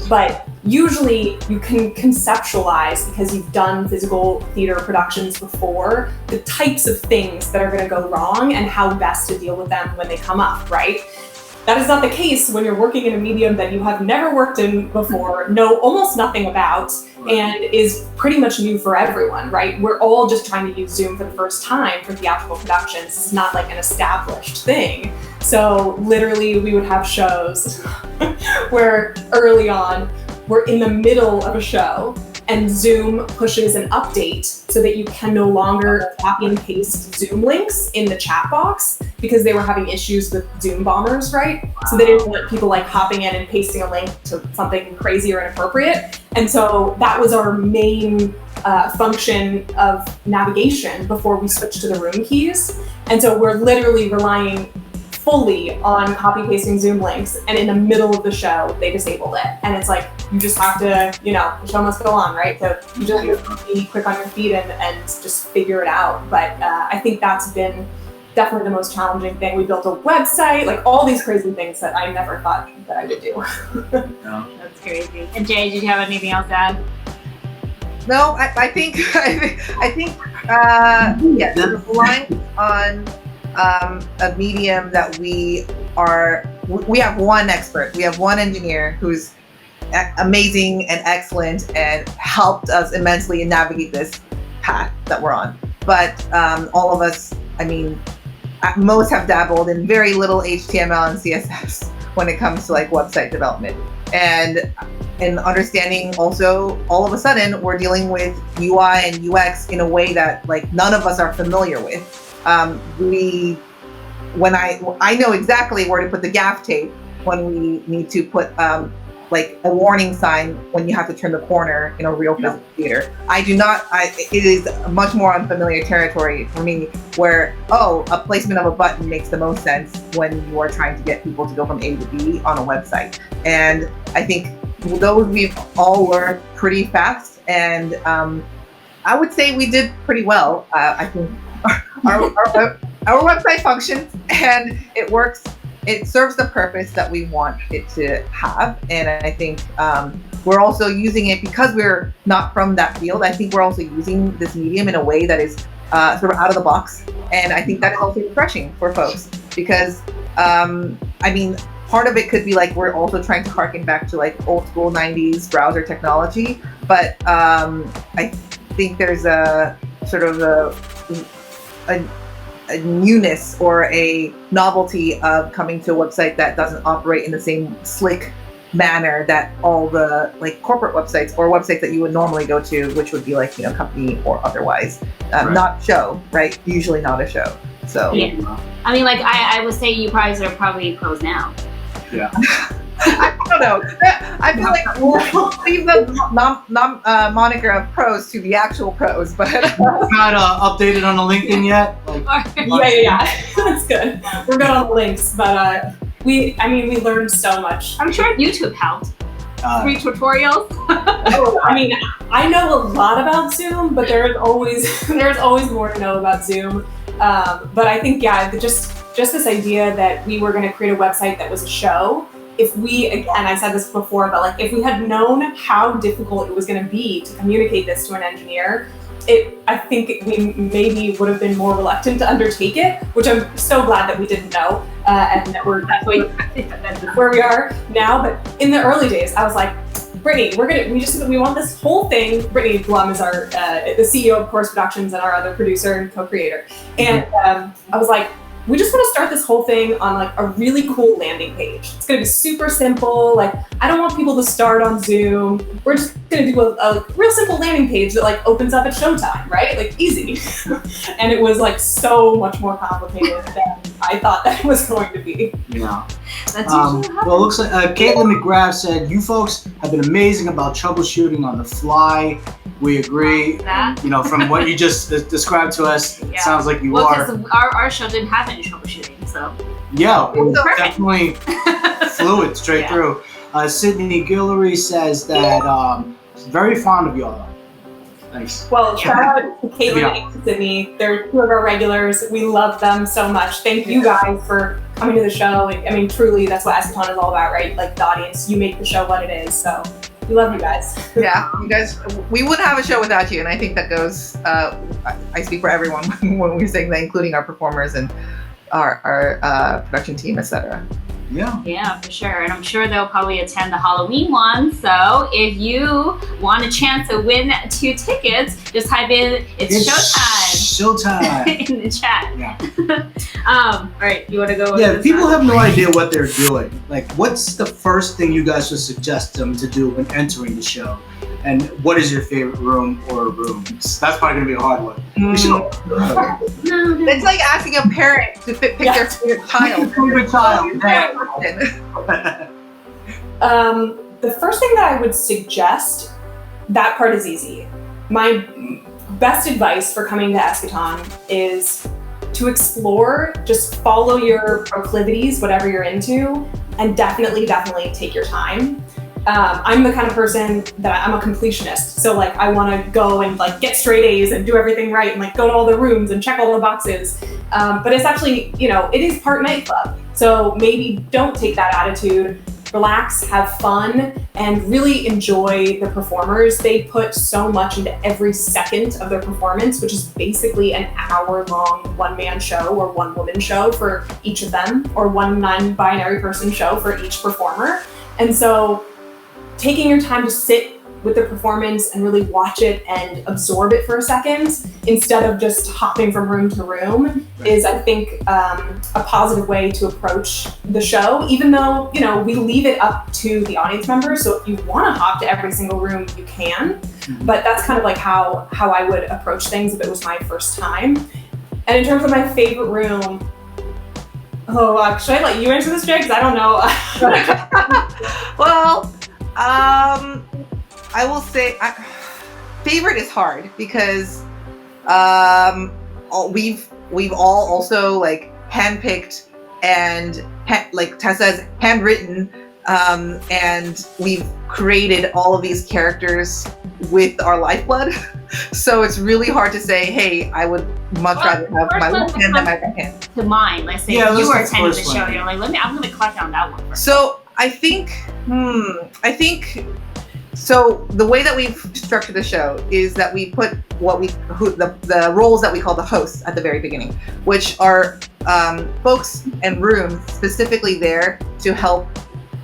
But usually you can conceptualize, because you've done physical theater productions before, the types of things that are going to go wrong and how best to deal with them when they come up, right? That is not the case when you're working in a medium that you have never worked in before, know almost nothing about, and is pretty much new for everyone, right? We're all just trying to use Zoom for the first time for theatrical productions. It's not like an established thing. So literally we would have shows where early on, we're in the middle of a show and Zoom pushes an update so that you can no longer copy and paste Zoom links in the chat box, because they were having issues with Zoom bombers, right? So they didn't want people like hopping in and pasting a link to something crazy or inappropriate. And so that was our main function of navigation before we switched to the room keys. And so we're literally relying fully on copy pasting Zoom links, and in the middle of the show they disabled it, and it's like you just have to, the show must go on, right? So you just have to be quick on your feet and just figure it out. But I think that's been definitely the most challenging thing. We built a website, like all these crazy things that I never thought that I would do. Yeah. That's crazy. And Jae, did you have anything else to add? No, I think there's a line on a medium that we have one expert, we have one engineer who's amazing and excellent and helped us immensely navigate this path that we're on. But all of us, most have dabbled in very little HTML and CSS when it comes to like website development. And understanding also, all of a sudden, we're dealing with UI and UX in a way that like none of us are familiar with. I know exactly where to put the gaff tape when we need to put like a warning sign when you have to turn the corner in a real physical theater. It is much more unfamiliar territory for me, where, a placement of a button makes the most sense when you are trying to get people to go from A to B on a website. And I think those we've all learned pretty fast, and I would say we did pretty well. I think our website functions and it works. It serves the purpose that we want it to have. And I think we're also using it because we're not from that field. I think we're also using this medium in a way that is sort of out of the box. And I think that is also refreshing for folks, because part of it could be like we're also trying to harken back to like old school 90s browser technology. But I think there's a sort of a newness or a novelty of coming to a website that doesn't operate in the same slick manner that all the like corporate websites or websites that you would normally go to, which would be like, company or otherwise, Right. Not show, right? Usually not a show. So Yeah. I would say you guys are probably pros now. Yeah. I don't know. I feel like we'll leave the moniker of pros to the actual pros, but Not updated on the LinkedIn yet. Yeah. That's good. We're good on the links, but we learned so much. I'm sure YouTube helped. Free tutorials. I know a lot about Zoom, but there's always more to know about Zoom. But I think, just this idea that we were going to create a website that was a show. If we, again, I said this before, but like if we had known how difficult it was going to be to communicate this to an engineer, I think we maybe would have been more reluctant to undertake it, which I'm so glad that we didn't know, and that we're definitely where we are now. But in the early days, I was like, Brittany, we want this whole thing. Brittany Blum is our the CEO of Course Productions and our other producer and co-creator. And I was like, we just want to start this whole thing on like a really cool landing page. It's going to be super simple. Like, I don't want people to start on Zoom. We're just going to do a real simple landing page that like opens up at showtime, right? Like easy. And it was like so much more complicated than I thought that it was going to be. Yeah. That's Well, it looks like Caitlin McGrath said, "You folks have been amazing about troubleshooting on the fly." We agree. That. You know, from what you just described to us, it sounds like you are. Because our show didn't have any troubleshooting, so. Yeah, it was Perfect. definitely fluid straight through. Sydney Guillory says that she's very fond of y'all. Thanks. Well, shout out to Caitlin and Sydney. They're two of our regulars. We love them so much. Thank you guys for coming to the show. I mean, truly, that's what Eschaton is all about, right? Like the audience, you make the show what it is. So we love you guys. Yeah, you guys, we wouldn't have a show without you, and I think that goes. I speak for everyone when we're saying that, including our performers and our production team, etc. Yeah, for sure. And I'm sure they'll probably attend the Halloween one. So if you want a chance to win 2 tickets, just type in it's showtime in the chat. Yeah. All right, you want to go? Yeah, people have no idea what they're doing. Like, what's the first thing you guys would suggest them to do when entering the show? And what is your favorite room or rooms? That's probably gonna be a hard one. We should No. It's like asking a parent to pick their favorite child. Favorite child. The first thing that I would suggest, that part is easy. My best advice for coming to Eschaton is to explore, just follow your proclivities, whatever you're into, and definitely take your time. I'm the kind of person that I'm a completionist. So like, I want to go and like get straight A's and do everything right and like go to all the rooms and check all the boxes. But it's actually, you know, it is part nightclub. So maybe don't take that attitude. Relax, have fun, and really enjoy the performers. They put so much into every second of their performance, which is basically an hour-long one-man show or one-woman show for each of them, or one non-binary person show for each performer. And so taking your time to sit with the performance and really watch it and absorb it for a second, instead of just hopping from room to room, is, I think, a positive way to approach the show, even though, you know, we leave it up to the audience members. So if you want to hop to every single room, you can, but that's kind of like how I would approach things if it was my first time. And in terms of my favorite room, should I let you answer this, Jay? Because I don't know. Well, I will say favorite is hard because we've all also like handpicked and like Tessa's handwritten, and we've created all of these characters with our lifeblood. So it's really hard to say, hey, I would much rather have my left hand than my right hand. To mine, like say you were attending the show, you're like, I'm gonna click on that one first. So I think so the way that we've structured the show is that we put the roles that we call the hosts at the very beginning, which are folks and rooms specifically there to help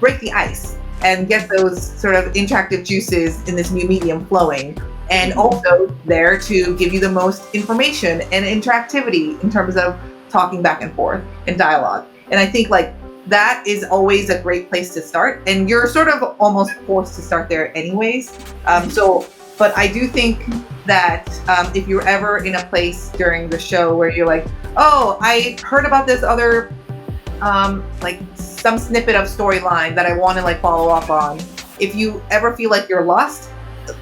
break the ice and get those sort of interactive juices in this new medium flowing, and also there to give you the most information and interactivity in terms of talking back and forth and dialogue. And I think like that is always a great place to start, and you're sort of almost forced to start there anyways. But I do think that if you're ever in a place during the show where you're like, oh, I heard about this other, like some snippet of storyline that I want to like follow up on, if you ever feel like you're lost,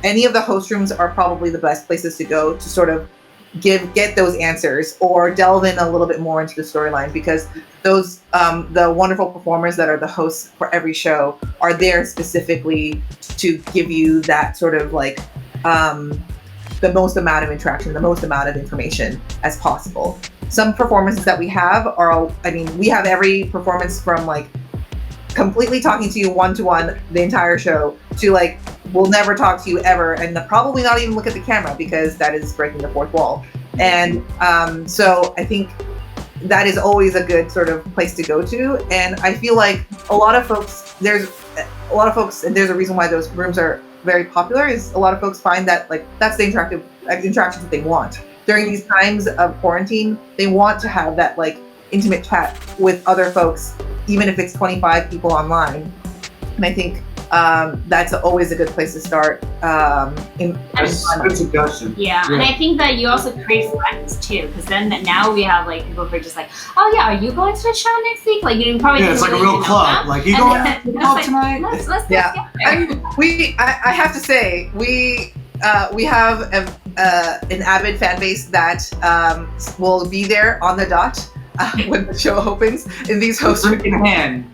any of the host rooms are probably the best places to go to sort of get those answers or delve in a little bit more into the storyline, because those the wonderful performers that are the hosts for every show are there specifically to give you that sort of like the most amount of interaction, the most amount of information as possible. Some performances that we have are, I mean, we have every performance from like completely talking to you one-to-one the entire show to like, we'll never talk to you ever, and probably not even look at the camera because that is breaking the fourth wall. And so I think that is always a good sort of place to go to. And I feel like a lot of folks, a lot of folks, and there's a reason why those rooms are very popular, is a lot of folks find that like that's the interactions that they want during these times of quarantine. They want to have that like intimate chat with other folks, even if it's 25 people online. And I think that's always a good place to start. That's a good suggestion. Yeah, and I think that you also create friends too, because then now we have like people who are just like, oh yeah, are you going to the show next week? Like you probably it's like a real club. Like you going to the club tonight? Let's yeah. I have to say we have an avid fan base that will be there on the dot. When the show opens in these hosts drinking hand.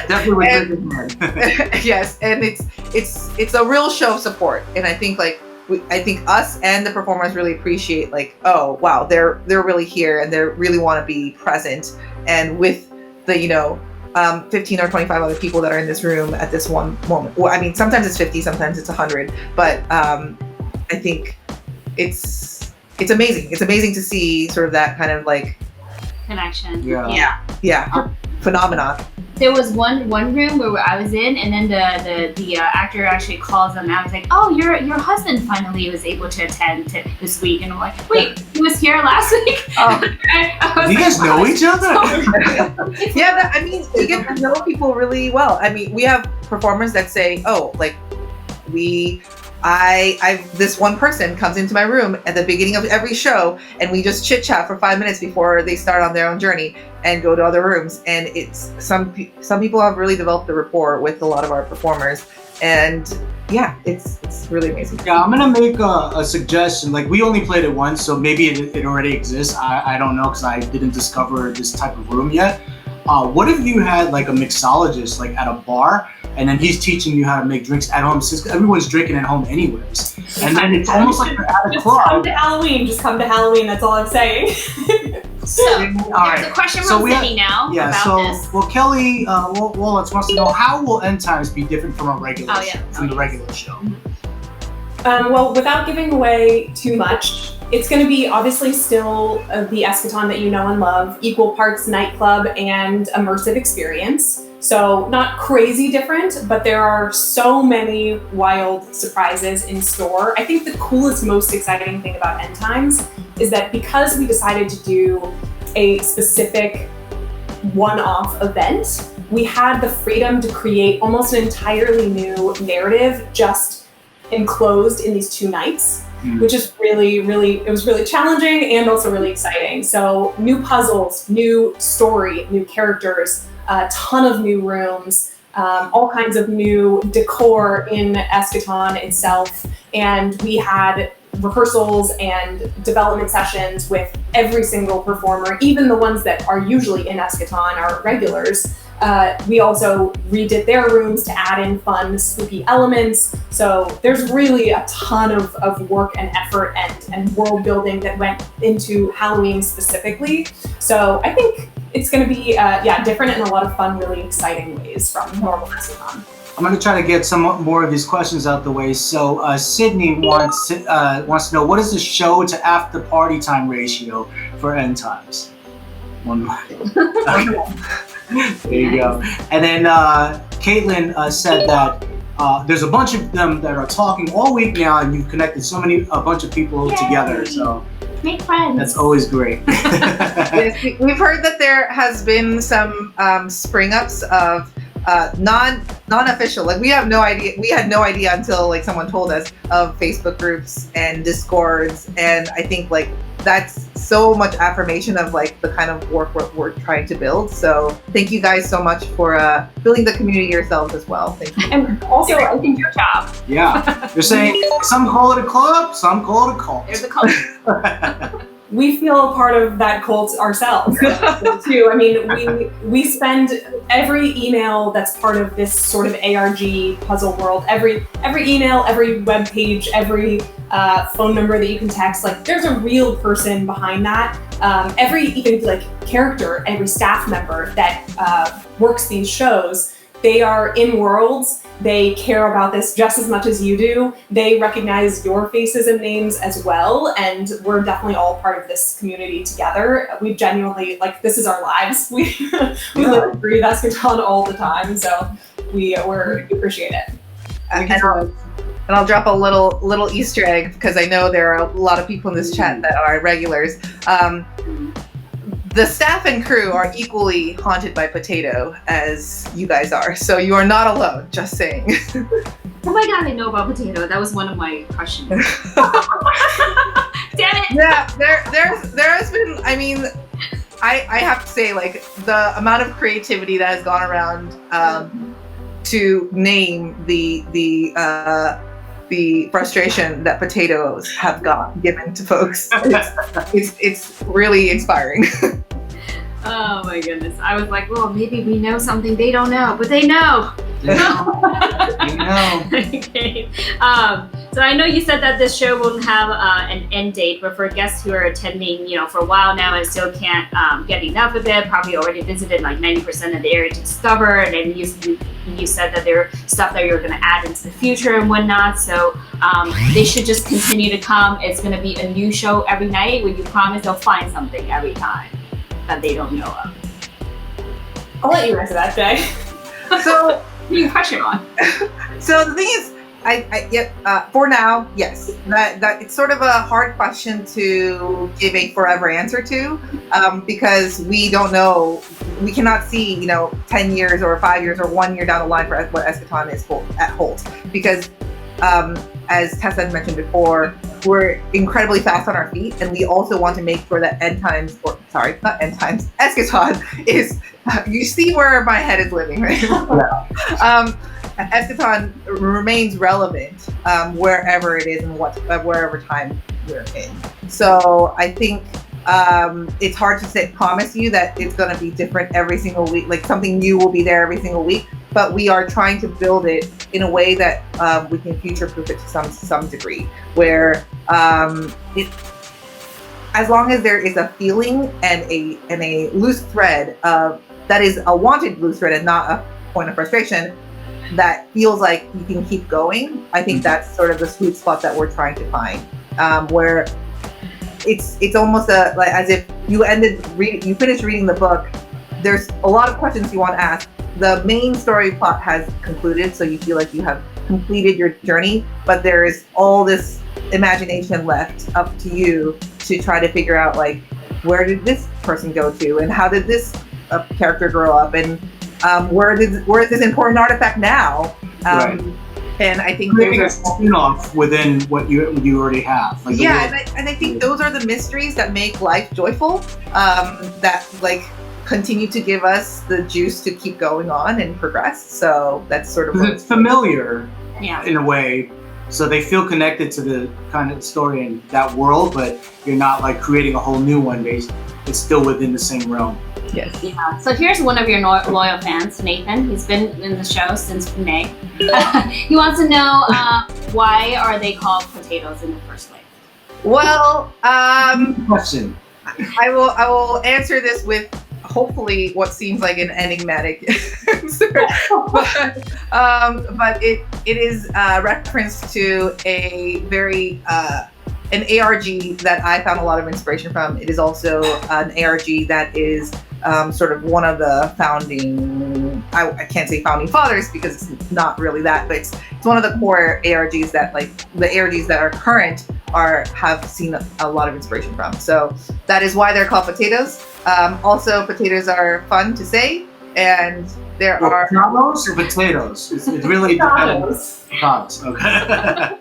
Definitely with drinking hand. Yes, and it's a real show of support, and I think like I think us and the performers really appreciate like, oh wow, they're really here and they really want to be present, and with the 15 or 25 other people that are in this room at this one moment. Well, I mean, sometimes it's 50, sometimes it's 100, but I think it's amazing. It's amazing to see sort of that kind of like connection. Yeah. Phenomenon. There was one room where I was in, and then the actor actually calls them out. He's like, "Oh, your husband finally was able to attend this week," and I'm like, "Wait, he was here last week?" You guys know each other? Yeah, I mean, you get to know people really well. I mean, we have performers that say, "Oh, like this one person comes into my room at the beginning of every show, and we just chit chat for 5 minutes before they start on their own journey and go to other rooms." And it's some people have really developed a rapport with a lot of our performers, and yeah, it's really amazing. Yeah, I'm gonna make a suggestion. Like we only played it once, so maybe it already exists. I don't know because I didn't discover this type of room yet. What if you had like a mixologist like at a bar, and then he's teaching you how to make drinks at home since everyone's drinking at home anyways. And then it's almost like you're at a club. Come to Halloween. Just come to Halloween. That's all I'm saying. So there's a question from Sydney now about this. Well, Kelly Wallace wants to know, how will End Times be different from the regular show? Well, without giving away too much, it's going to be obviously still the Eschaton that you know and love, equal parts nightclub and immersive experience. So not crazy different, but there are so many wild surprises in store. I think the coolest, most exciting thing about End Times is that because we decided to do a specific one-off event, we had the freedom to create almost an entirely new narrative just enclosed in these 2 nights, which is it was really challenging and also really exciting. So new puzzles, new story, new characters, a ton of new rooms, all kinds of new decor in Eschaton itself. And we had rehearsals and development sessions with every single performer, even the ones that are usually in Eschaton, our regulars. We also redid their rooms to add in fun, spooky elements. So there's really a ton of work and effort and world building that went into Halloween specifically. So I think it's going to be different in a lot of fun, really exciting ways from normal Eschaton. I'm going to try to get some more of these questions out the way. So Sydney wants to know, what is the show to after party time ratio for End Times? 1. Okay. There you go. And then Caitlin said that there's a bunch of them that are talking all week now, and you've connected a bunch of people together. So make friends. That's always great. Yes, we've heard that there has been some spring ups of non-official. Like we had no idea until like someone told us of Facebook groups and Discords, and I think like that's so much affirmation of like the kind of work we're trying to build. So thank you guys so much for building the community yourselves as well. Thank you. And also, I think your job. Yeah, you're saying some call it a club, some call it a cult. There's a cult. We feel part of that cult ourselves too. I mean, we spend every email that's part of this sort of ARG puzzle world, every email, every web page, every phone number that you can text, like there's a real person behind that. Every even like character, every staff member that works these shows, they are in worlds. They care about this just as much as you do. They recognize your faces and names as well. And we're definitely all part of this community together. We genuinely, like, this is our lives. We live and breathe Eschaton all the time. So we appreciate it. And I'll drop a little Easter egg because I know there are a lot of people in this chat that are regulars. The staff and crew are equally haunted by potato as you guys are, so you are not alone. Just saying. Oh my god, I know about potato. That was one of my questions. Damn it! Yeah, there has been. I mean, I have to say, like, the amount of creativity that has gone around to name the frustration that potatoes have given to folks. It's really inspiring. Oh my goodness. I was like, well, maybe we know something they don't know, but they know. They know. Okay. So I know you said that this show won't have an end date, but for guests who are attending, for a while now and still can't get enough of it, probably already visited like 90% of the area to discover, and then you said that there are stuff that you're going to add into the future and whatnot. So they should just continue to come. It's going to be a new show every night where you promise they'll find something every time that they don't know of. I'll let you answer that, Jae. So you pressure on. So the thing is, for now, yes. That it's sort of a hard question to give a forever answer to, because we don't know. We cannot see, 10 years or 5 years or 1 year down the line for what Eschaton is at Holt, because as Tessa had mentioned before, we're incredibly fast on our feet, and we also want to make sure that Eschaton is. You see where my head is living right now. Eschaton remains relevant wherever it is and wherever time we're in. So I think it's hard to promise you that it's going to be different every single week. Like something new will be there every single week, but we are trying to build it in a way that we can future-proof it to some degree, where as long as there is a feeling and a loose thread that is a wanted loose thread and not a point of frustration, that feels like you can keep going. I think that's sort of the sweet spot that we're trying to find, where it's almost like as if you finished reading the book. There's a lot of questions you want to ask. The main story plot has concluded, so you feel like you have completed your journey, but there is all this imagination left up to you to try to figure out, like, where did this person go to, and how did this character grow up, and where is this important artifact now? Right. And I think creating a spin-off within what you already have. Like and I think those are the mysteries that make life joyful. That like continue to give us the juice to keep going on and progress. So that's sort of it's familiar, yeah, in a way. So they feel connected to the kind of story in that world, but you're not like creating a whole new one. It's still within the same realm. Yes. Yeah. So here's one of your loyal fans, Nathan. He's been in the show since May. He wants to know why are they called potatoes in the first place? Well, Question. I will answer this with hopefully what seems like an enigmatic answer, but it is reference to a very an ARG that I found a lot of inspiration from. It is also an ARG that is sort of one of the founding, I can't say founding fathers because it's not really that, but it's one of the core ARGs that, like, the ARGs that are current have seen a lot of inspiration from. So that is why they're called potatoes. Also, potatoes are fun to say, and there are potatoes or potatoes. It really depends. Potatoes. Okay.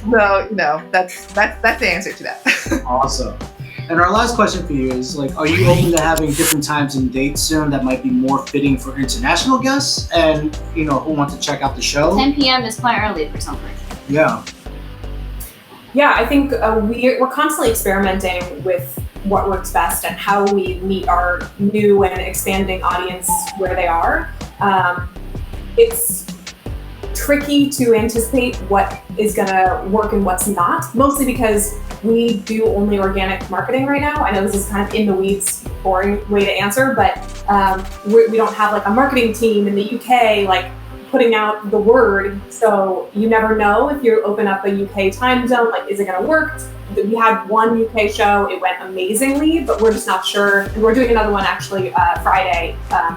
No, that's the answer to that. Awesome. And our last question for you is, like, are you open to having different times and dates soon that might be more fitting for international guests and, who want to check out the show? 10 p.m. is quite early for some places. Yeah. Yeah, I think we're constantly experimenting with what works best and how we meet our new and expanding audience where they are. It's tricky to anticipate what is going to work and what's not, mostly because we do only organic marketing right now. I know this is kind of in the weeds, boring way to answer, but we don't have like a marketing team in the UK like putting out the word. So you never know if you open up a UK time zone, like, is it going to work? We had one UK show, it went amazingly, but we're just not sure. And we're doing another one actually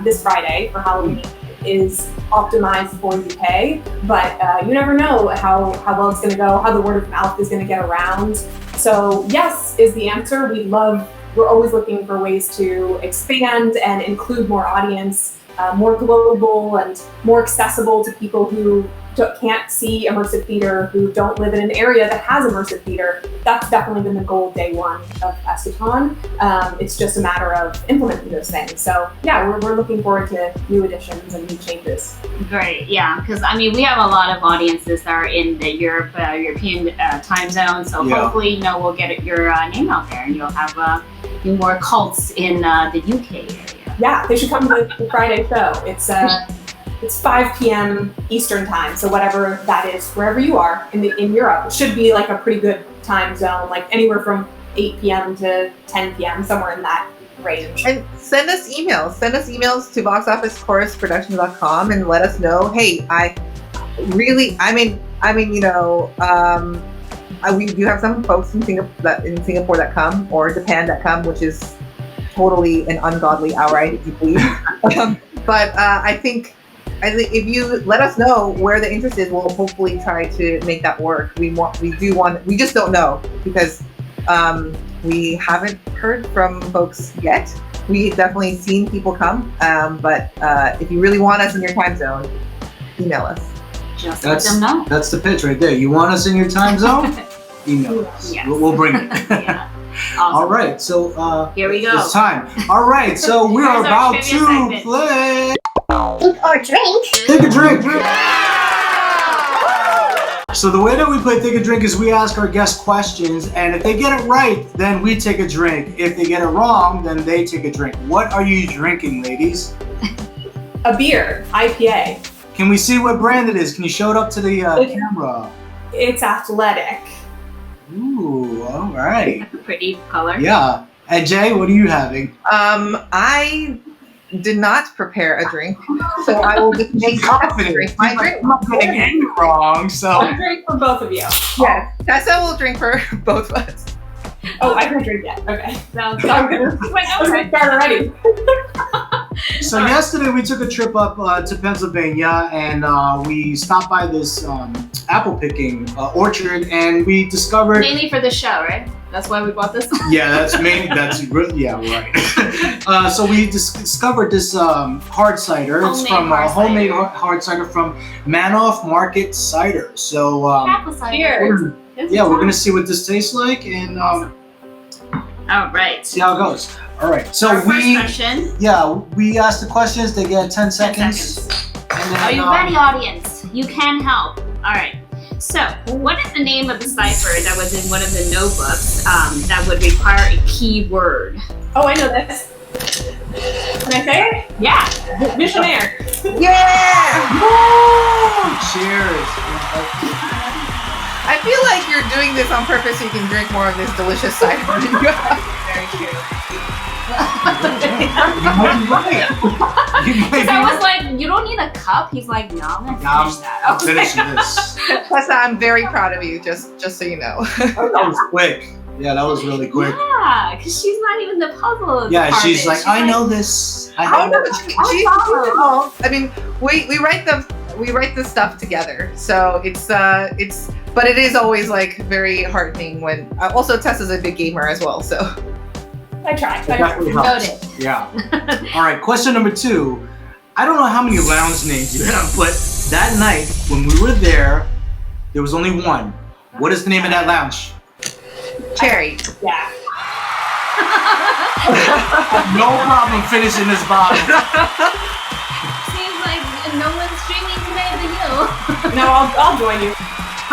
this Friday for Halloween. is optimized for UK, but you never know how well it's going to go, how the word of mouth is going to get around. So yes is the answer. We're always looking for ways to expand and include more audience, more global and more accessible to people who can't see immersive theater, who don't live in an area that has immersive theater. That's definitely been the goal day one of Eschaton. It's just a matter of implementing those things. So yeah, we're looking forward to new additions and new changes. Great, yeah, because I mean we have a lot of audiences that are in the European time zone, so hopefully we'll get your name out there and you'll have more cults in the UK area. Yeah, they should come to the Friday show. It's 5 p.m. Eastern time, so whatever that is, wherever you are in Europe, it should be like a pretty good time zone, like anywhere from 8 p.m. to 10 p.m., somewhere in that range. And send us emails. Send us emails to boxofficechorusproduction.com and let us know. Hey, we do have some folks in Singapore that come, or Japan that come, which is totally an ungodly hour, if you please. But I think if you let us know where the interest is, we'll hopefully try to make that work. We just don't know because we haven't heard from folks yet. We definitely seen people come, but if you really want us in your time zone, email us. Just let them know. That's the pitch right there. You want us in your time zone? Email us. Yes. We'll bring it. Yeah. Awesome. All right, so here we go. It's time. All right, so we are about to play. Think or drink. Take a drink. So the way that we play Take a Drink is we ask our guests questions, and if they get it right, then we take a drink. If they get it wrong, then they take a drink. What are you drinking, ladies? A beer, IPA. Can we see what brand it is? Can you show it up to the camera? It's Athletic. Ooh, all right. Pretty color. Yeah. And Jay, what are you having? I did not prepare a drink, so I will just make confident. My drink. I'm not getting any wrong, so. I'll drink for both of you. Yes, Tessa will drink for both of us. Oh, I haven't drink yet. Okay. Sounds So I'm gonna start already. So yesterday we took a trip up to Pennsylvania, and we stopped by this apple picking orchard, and we discovered. Mainly for the show, right? That's why we bought this. Yeah, that's mainly yeah, right. So we discovered this hard cider. It's from homemade hard cider from Manoff Market Cider. So Apple cider. Yeah, we're gonna see what this tastes like, and all right, see how it goes. All right, so first question. we ask the questions. They get 10 seconds. And then, Are you ready, audience? You can help. All right. So, what is the name of the cipher that was in one of the notebooks that would require a key word? Oh, I know this. Can I say it? Yeah. Missionaire. Yeah! Woo! Cheers. I feel like you're doing this on purpose so you can drink more of this delicious cider. Very true. You might be right. Because I was like, you don't need a cup. He's like, no, I'm gonna finish that. I'm finishing this. Tessa, I'm very proud of you, just so you know. That was quick. Yeah, that was really quick. Yeah, because she's not even the puzzle. Yeah, she's department. like, I know this. I know. I mean, we write the stuff together, so but it is always like very heartening when. Also, Tessa's a big gamer as well, so. I try. It definitely helps. Noted. Yeah. All right. Question number 2. I don't know how many lounge names you have, but that night when we were there was only one. What is the name of that lounge? Cherry. Yeah. No problem finishing this bottle. Seems like no one's streaming today but you. No, I'll join you.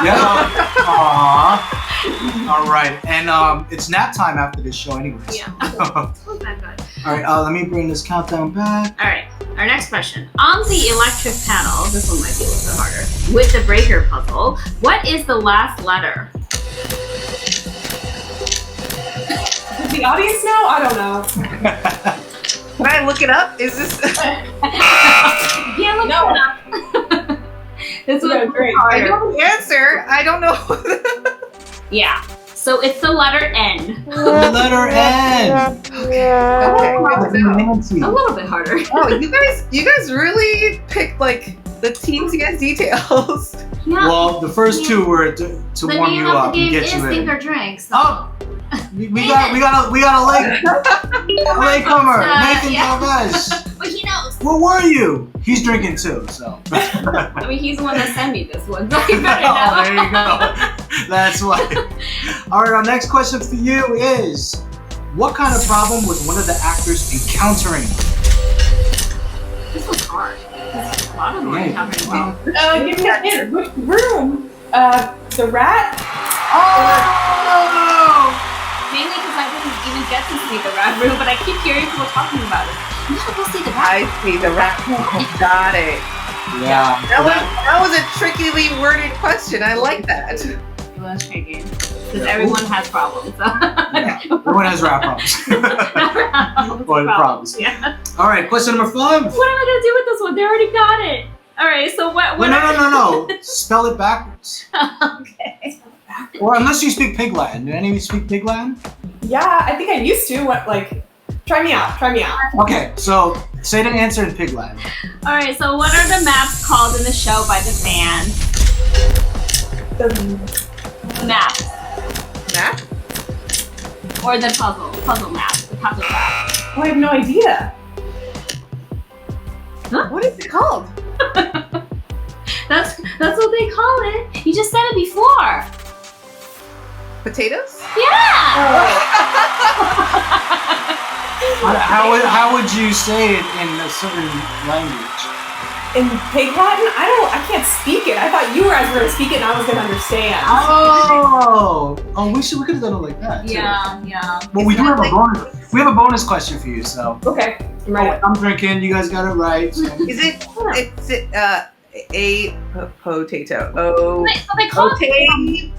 Yeah. Aww. All right, and it's nap time after this show, anyways. Yeah. All right, let me bring this countdown back. All right, our next question. On the electric panel, this one might be a little bit harder, with the breaker puzzle, what is the last letter? Does the audience know? I don't know. Can I look it up? Is this? Yeah, look No. it up. This was Great. I know the answer. I don't know. Yeah. So it's the letter N. The letter N. Okay. good to know. Nancy. A little bit harder. Oh, you guys really picked like the teensy details. Yeah. Well, the first two were to the warm name you of up the and game get is you Think in. or Drink. So. Oh, we got a latecomer, Nathan Galvez. But he knows. Where were you? He's drinking too, so. I mean, he's the one that sent me this one. So you better Oh, know. there you go. That's why. All right, our next question for you is, what kind of problem was one of the actors encountering? This was hard. There's a lot of them Right. encountering well. Give me a hint. What room? The rat? Oh! Mainly because I didn't even get to see the rat room, but I keep hearing people talking about it. You gotta go see the rat. I see the rat. Got it. Yeah. That was a trickily worded question. I like that. It was tricky. Because everyone has problems. So. Yeah. Everyone has rap problems. Or problems. Yeah. All right, question number 5. What am I gonna do with this one? They already got it. All right. So what? No. Spell it backwards. Okay. Or unless you speak Pig Latin. Do any of you speak Pig Latin? Yeah, I think I used to. Try me out. Okay, so say the answer in Pig Latin. All right. So what are the maps called in the show by the fans? The Maps. Map? Or the puzzle map. The puzzle map. I have no idea. What is it called? That's what they call it. You just said it before. Potatoes? Yeah. How would you say it in a certain language? In Pig Latin, I can't speak it. I thought you guys were gonna speak it and I was gonna understand. Oh, we could have done it like that. Too. Yeah. Well, we do have a bonus. We have a bonus question for you. So. Okay, I'm ready. I'm drinking. You guys got it right. So. Is it? It's a potato. Oh, So they call it.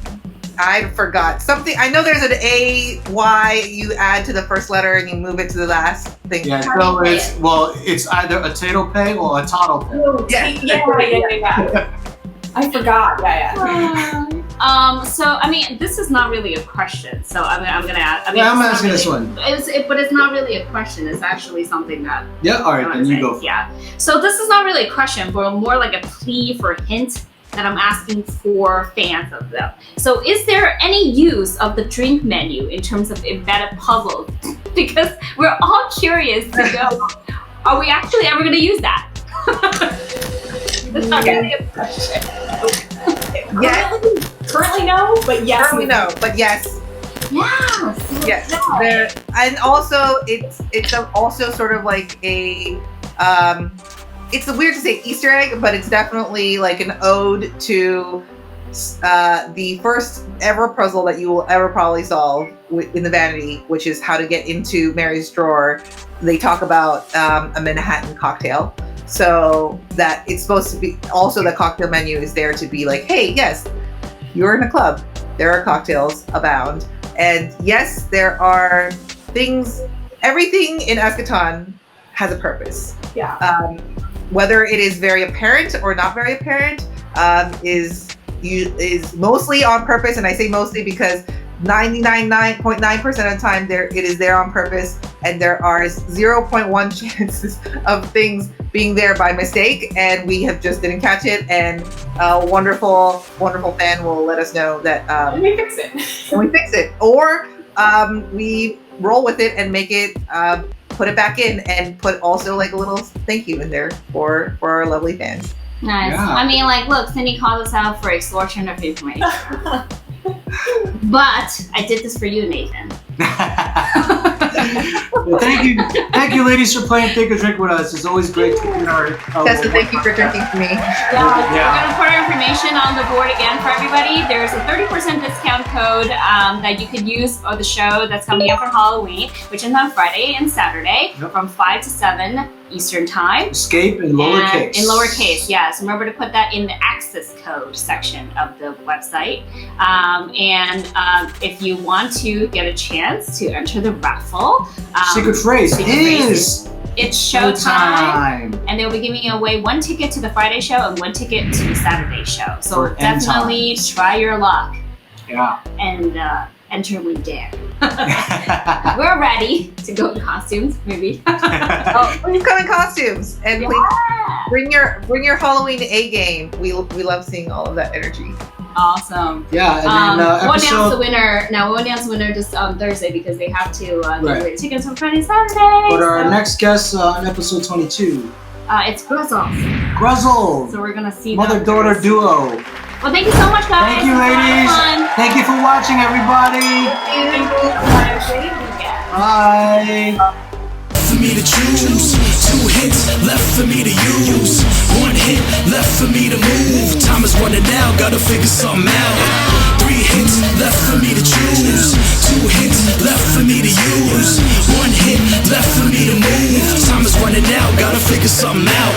I forgot something. I know there's an A Y you add to the first letter and you move it to the last thing. Yeah. So it's either a tato pay or a tottle pay. Yeah. I forgot. Yeah. So I mean, this is not really a question. So I'm gonna ask. I mean, Yeah, I'm it's not asking really, this one. But it's not really a question. It's actually something that. Yeah. All right. Then you go. Yeah. So this is not really a question, but more like a plea for a hint that I'm asking for fans of them. So is there any use of the drink menu in terms of embedded puzzles? Because we're all curious to know, are we actually ever going to use that? That's not going to be a question. Currently no, but yes. Currently no, but yes. Yes. Yes. And also it's also sort of like a it's weird to say Easter egg, but it's definitely like an ode to the first ever puzzle that you will ever probably solve in the Vanity, which is how to get into Mary's drawer. They talk about a Manhattan cocktail. So that it's supposed to be, also the cocktail menu is there to be like, hey, yes, you're in a club. There are cocktails abound. And yes, there are things, everything in Eschaton has a purpose. Yeah. Whether it is very apparent or not very apparent is mostly on purpose. And I say mostly because 99.9% of the time it is there on purpose, and there are 0.1 chances of things being there by mistake, and we have just didn't catch it, and a wonderful fan will let us know that And we fix it. Or we roll with it and make it put it back in and put also like a little thank you in there for our lovely fans. Nice. Yeah. I mean, like, look, Cindy called us out for extortion of information. But I did this for you, Nathan. Well, thank you, ladies, for playing Think or Drink with us. It's always great to hear our. Tessa, thank you for drinking for me. We're going to put our information on the board again for everybody. There's a 30% discount code that you could use for the show that's coming up for Halloween, which is on Friday and Saturday from 5 to 7 Eastern Time. Escape in lowercase. In lowercase, yes. Remember to put that in the access code section of the website. If you want to get a chance to enter the raffle, Secret phrase is it's showtime, and they'll be giving away 1 ticket to the Friday show and 1 ticket to the Saturday show. So For end definitely try your luck. Yeah. And enter we dare. We're ready to go in costumes, maybe. Oh, please come in costumes and please bring your Halloween A game. We love seeing all of that energy. Awesome. Yeah, and then we'll announce the episode. winner. Now we'll announce the winner just on Thursday because they have to give Right. away tickets on Friday, Saturday. But our so, next guest on episode 22, it's Grizzle. Grizzle, So we're gonna see mother-daughter them. duo. Well, thank you so much, guys. Thank you, It was a lot of ladies. fun. Thank you for watching, everybody. Bye. For me to choose, 2 hits left for me to use, 1 hit left for me to move. Time is running out, gotta figure something out. 3 hits left for me to choose, 2 hits left for me to use, 1 hit left for me to move. Time is running out, gotta figure something out.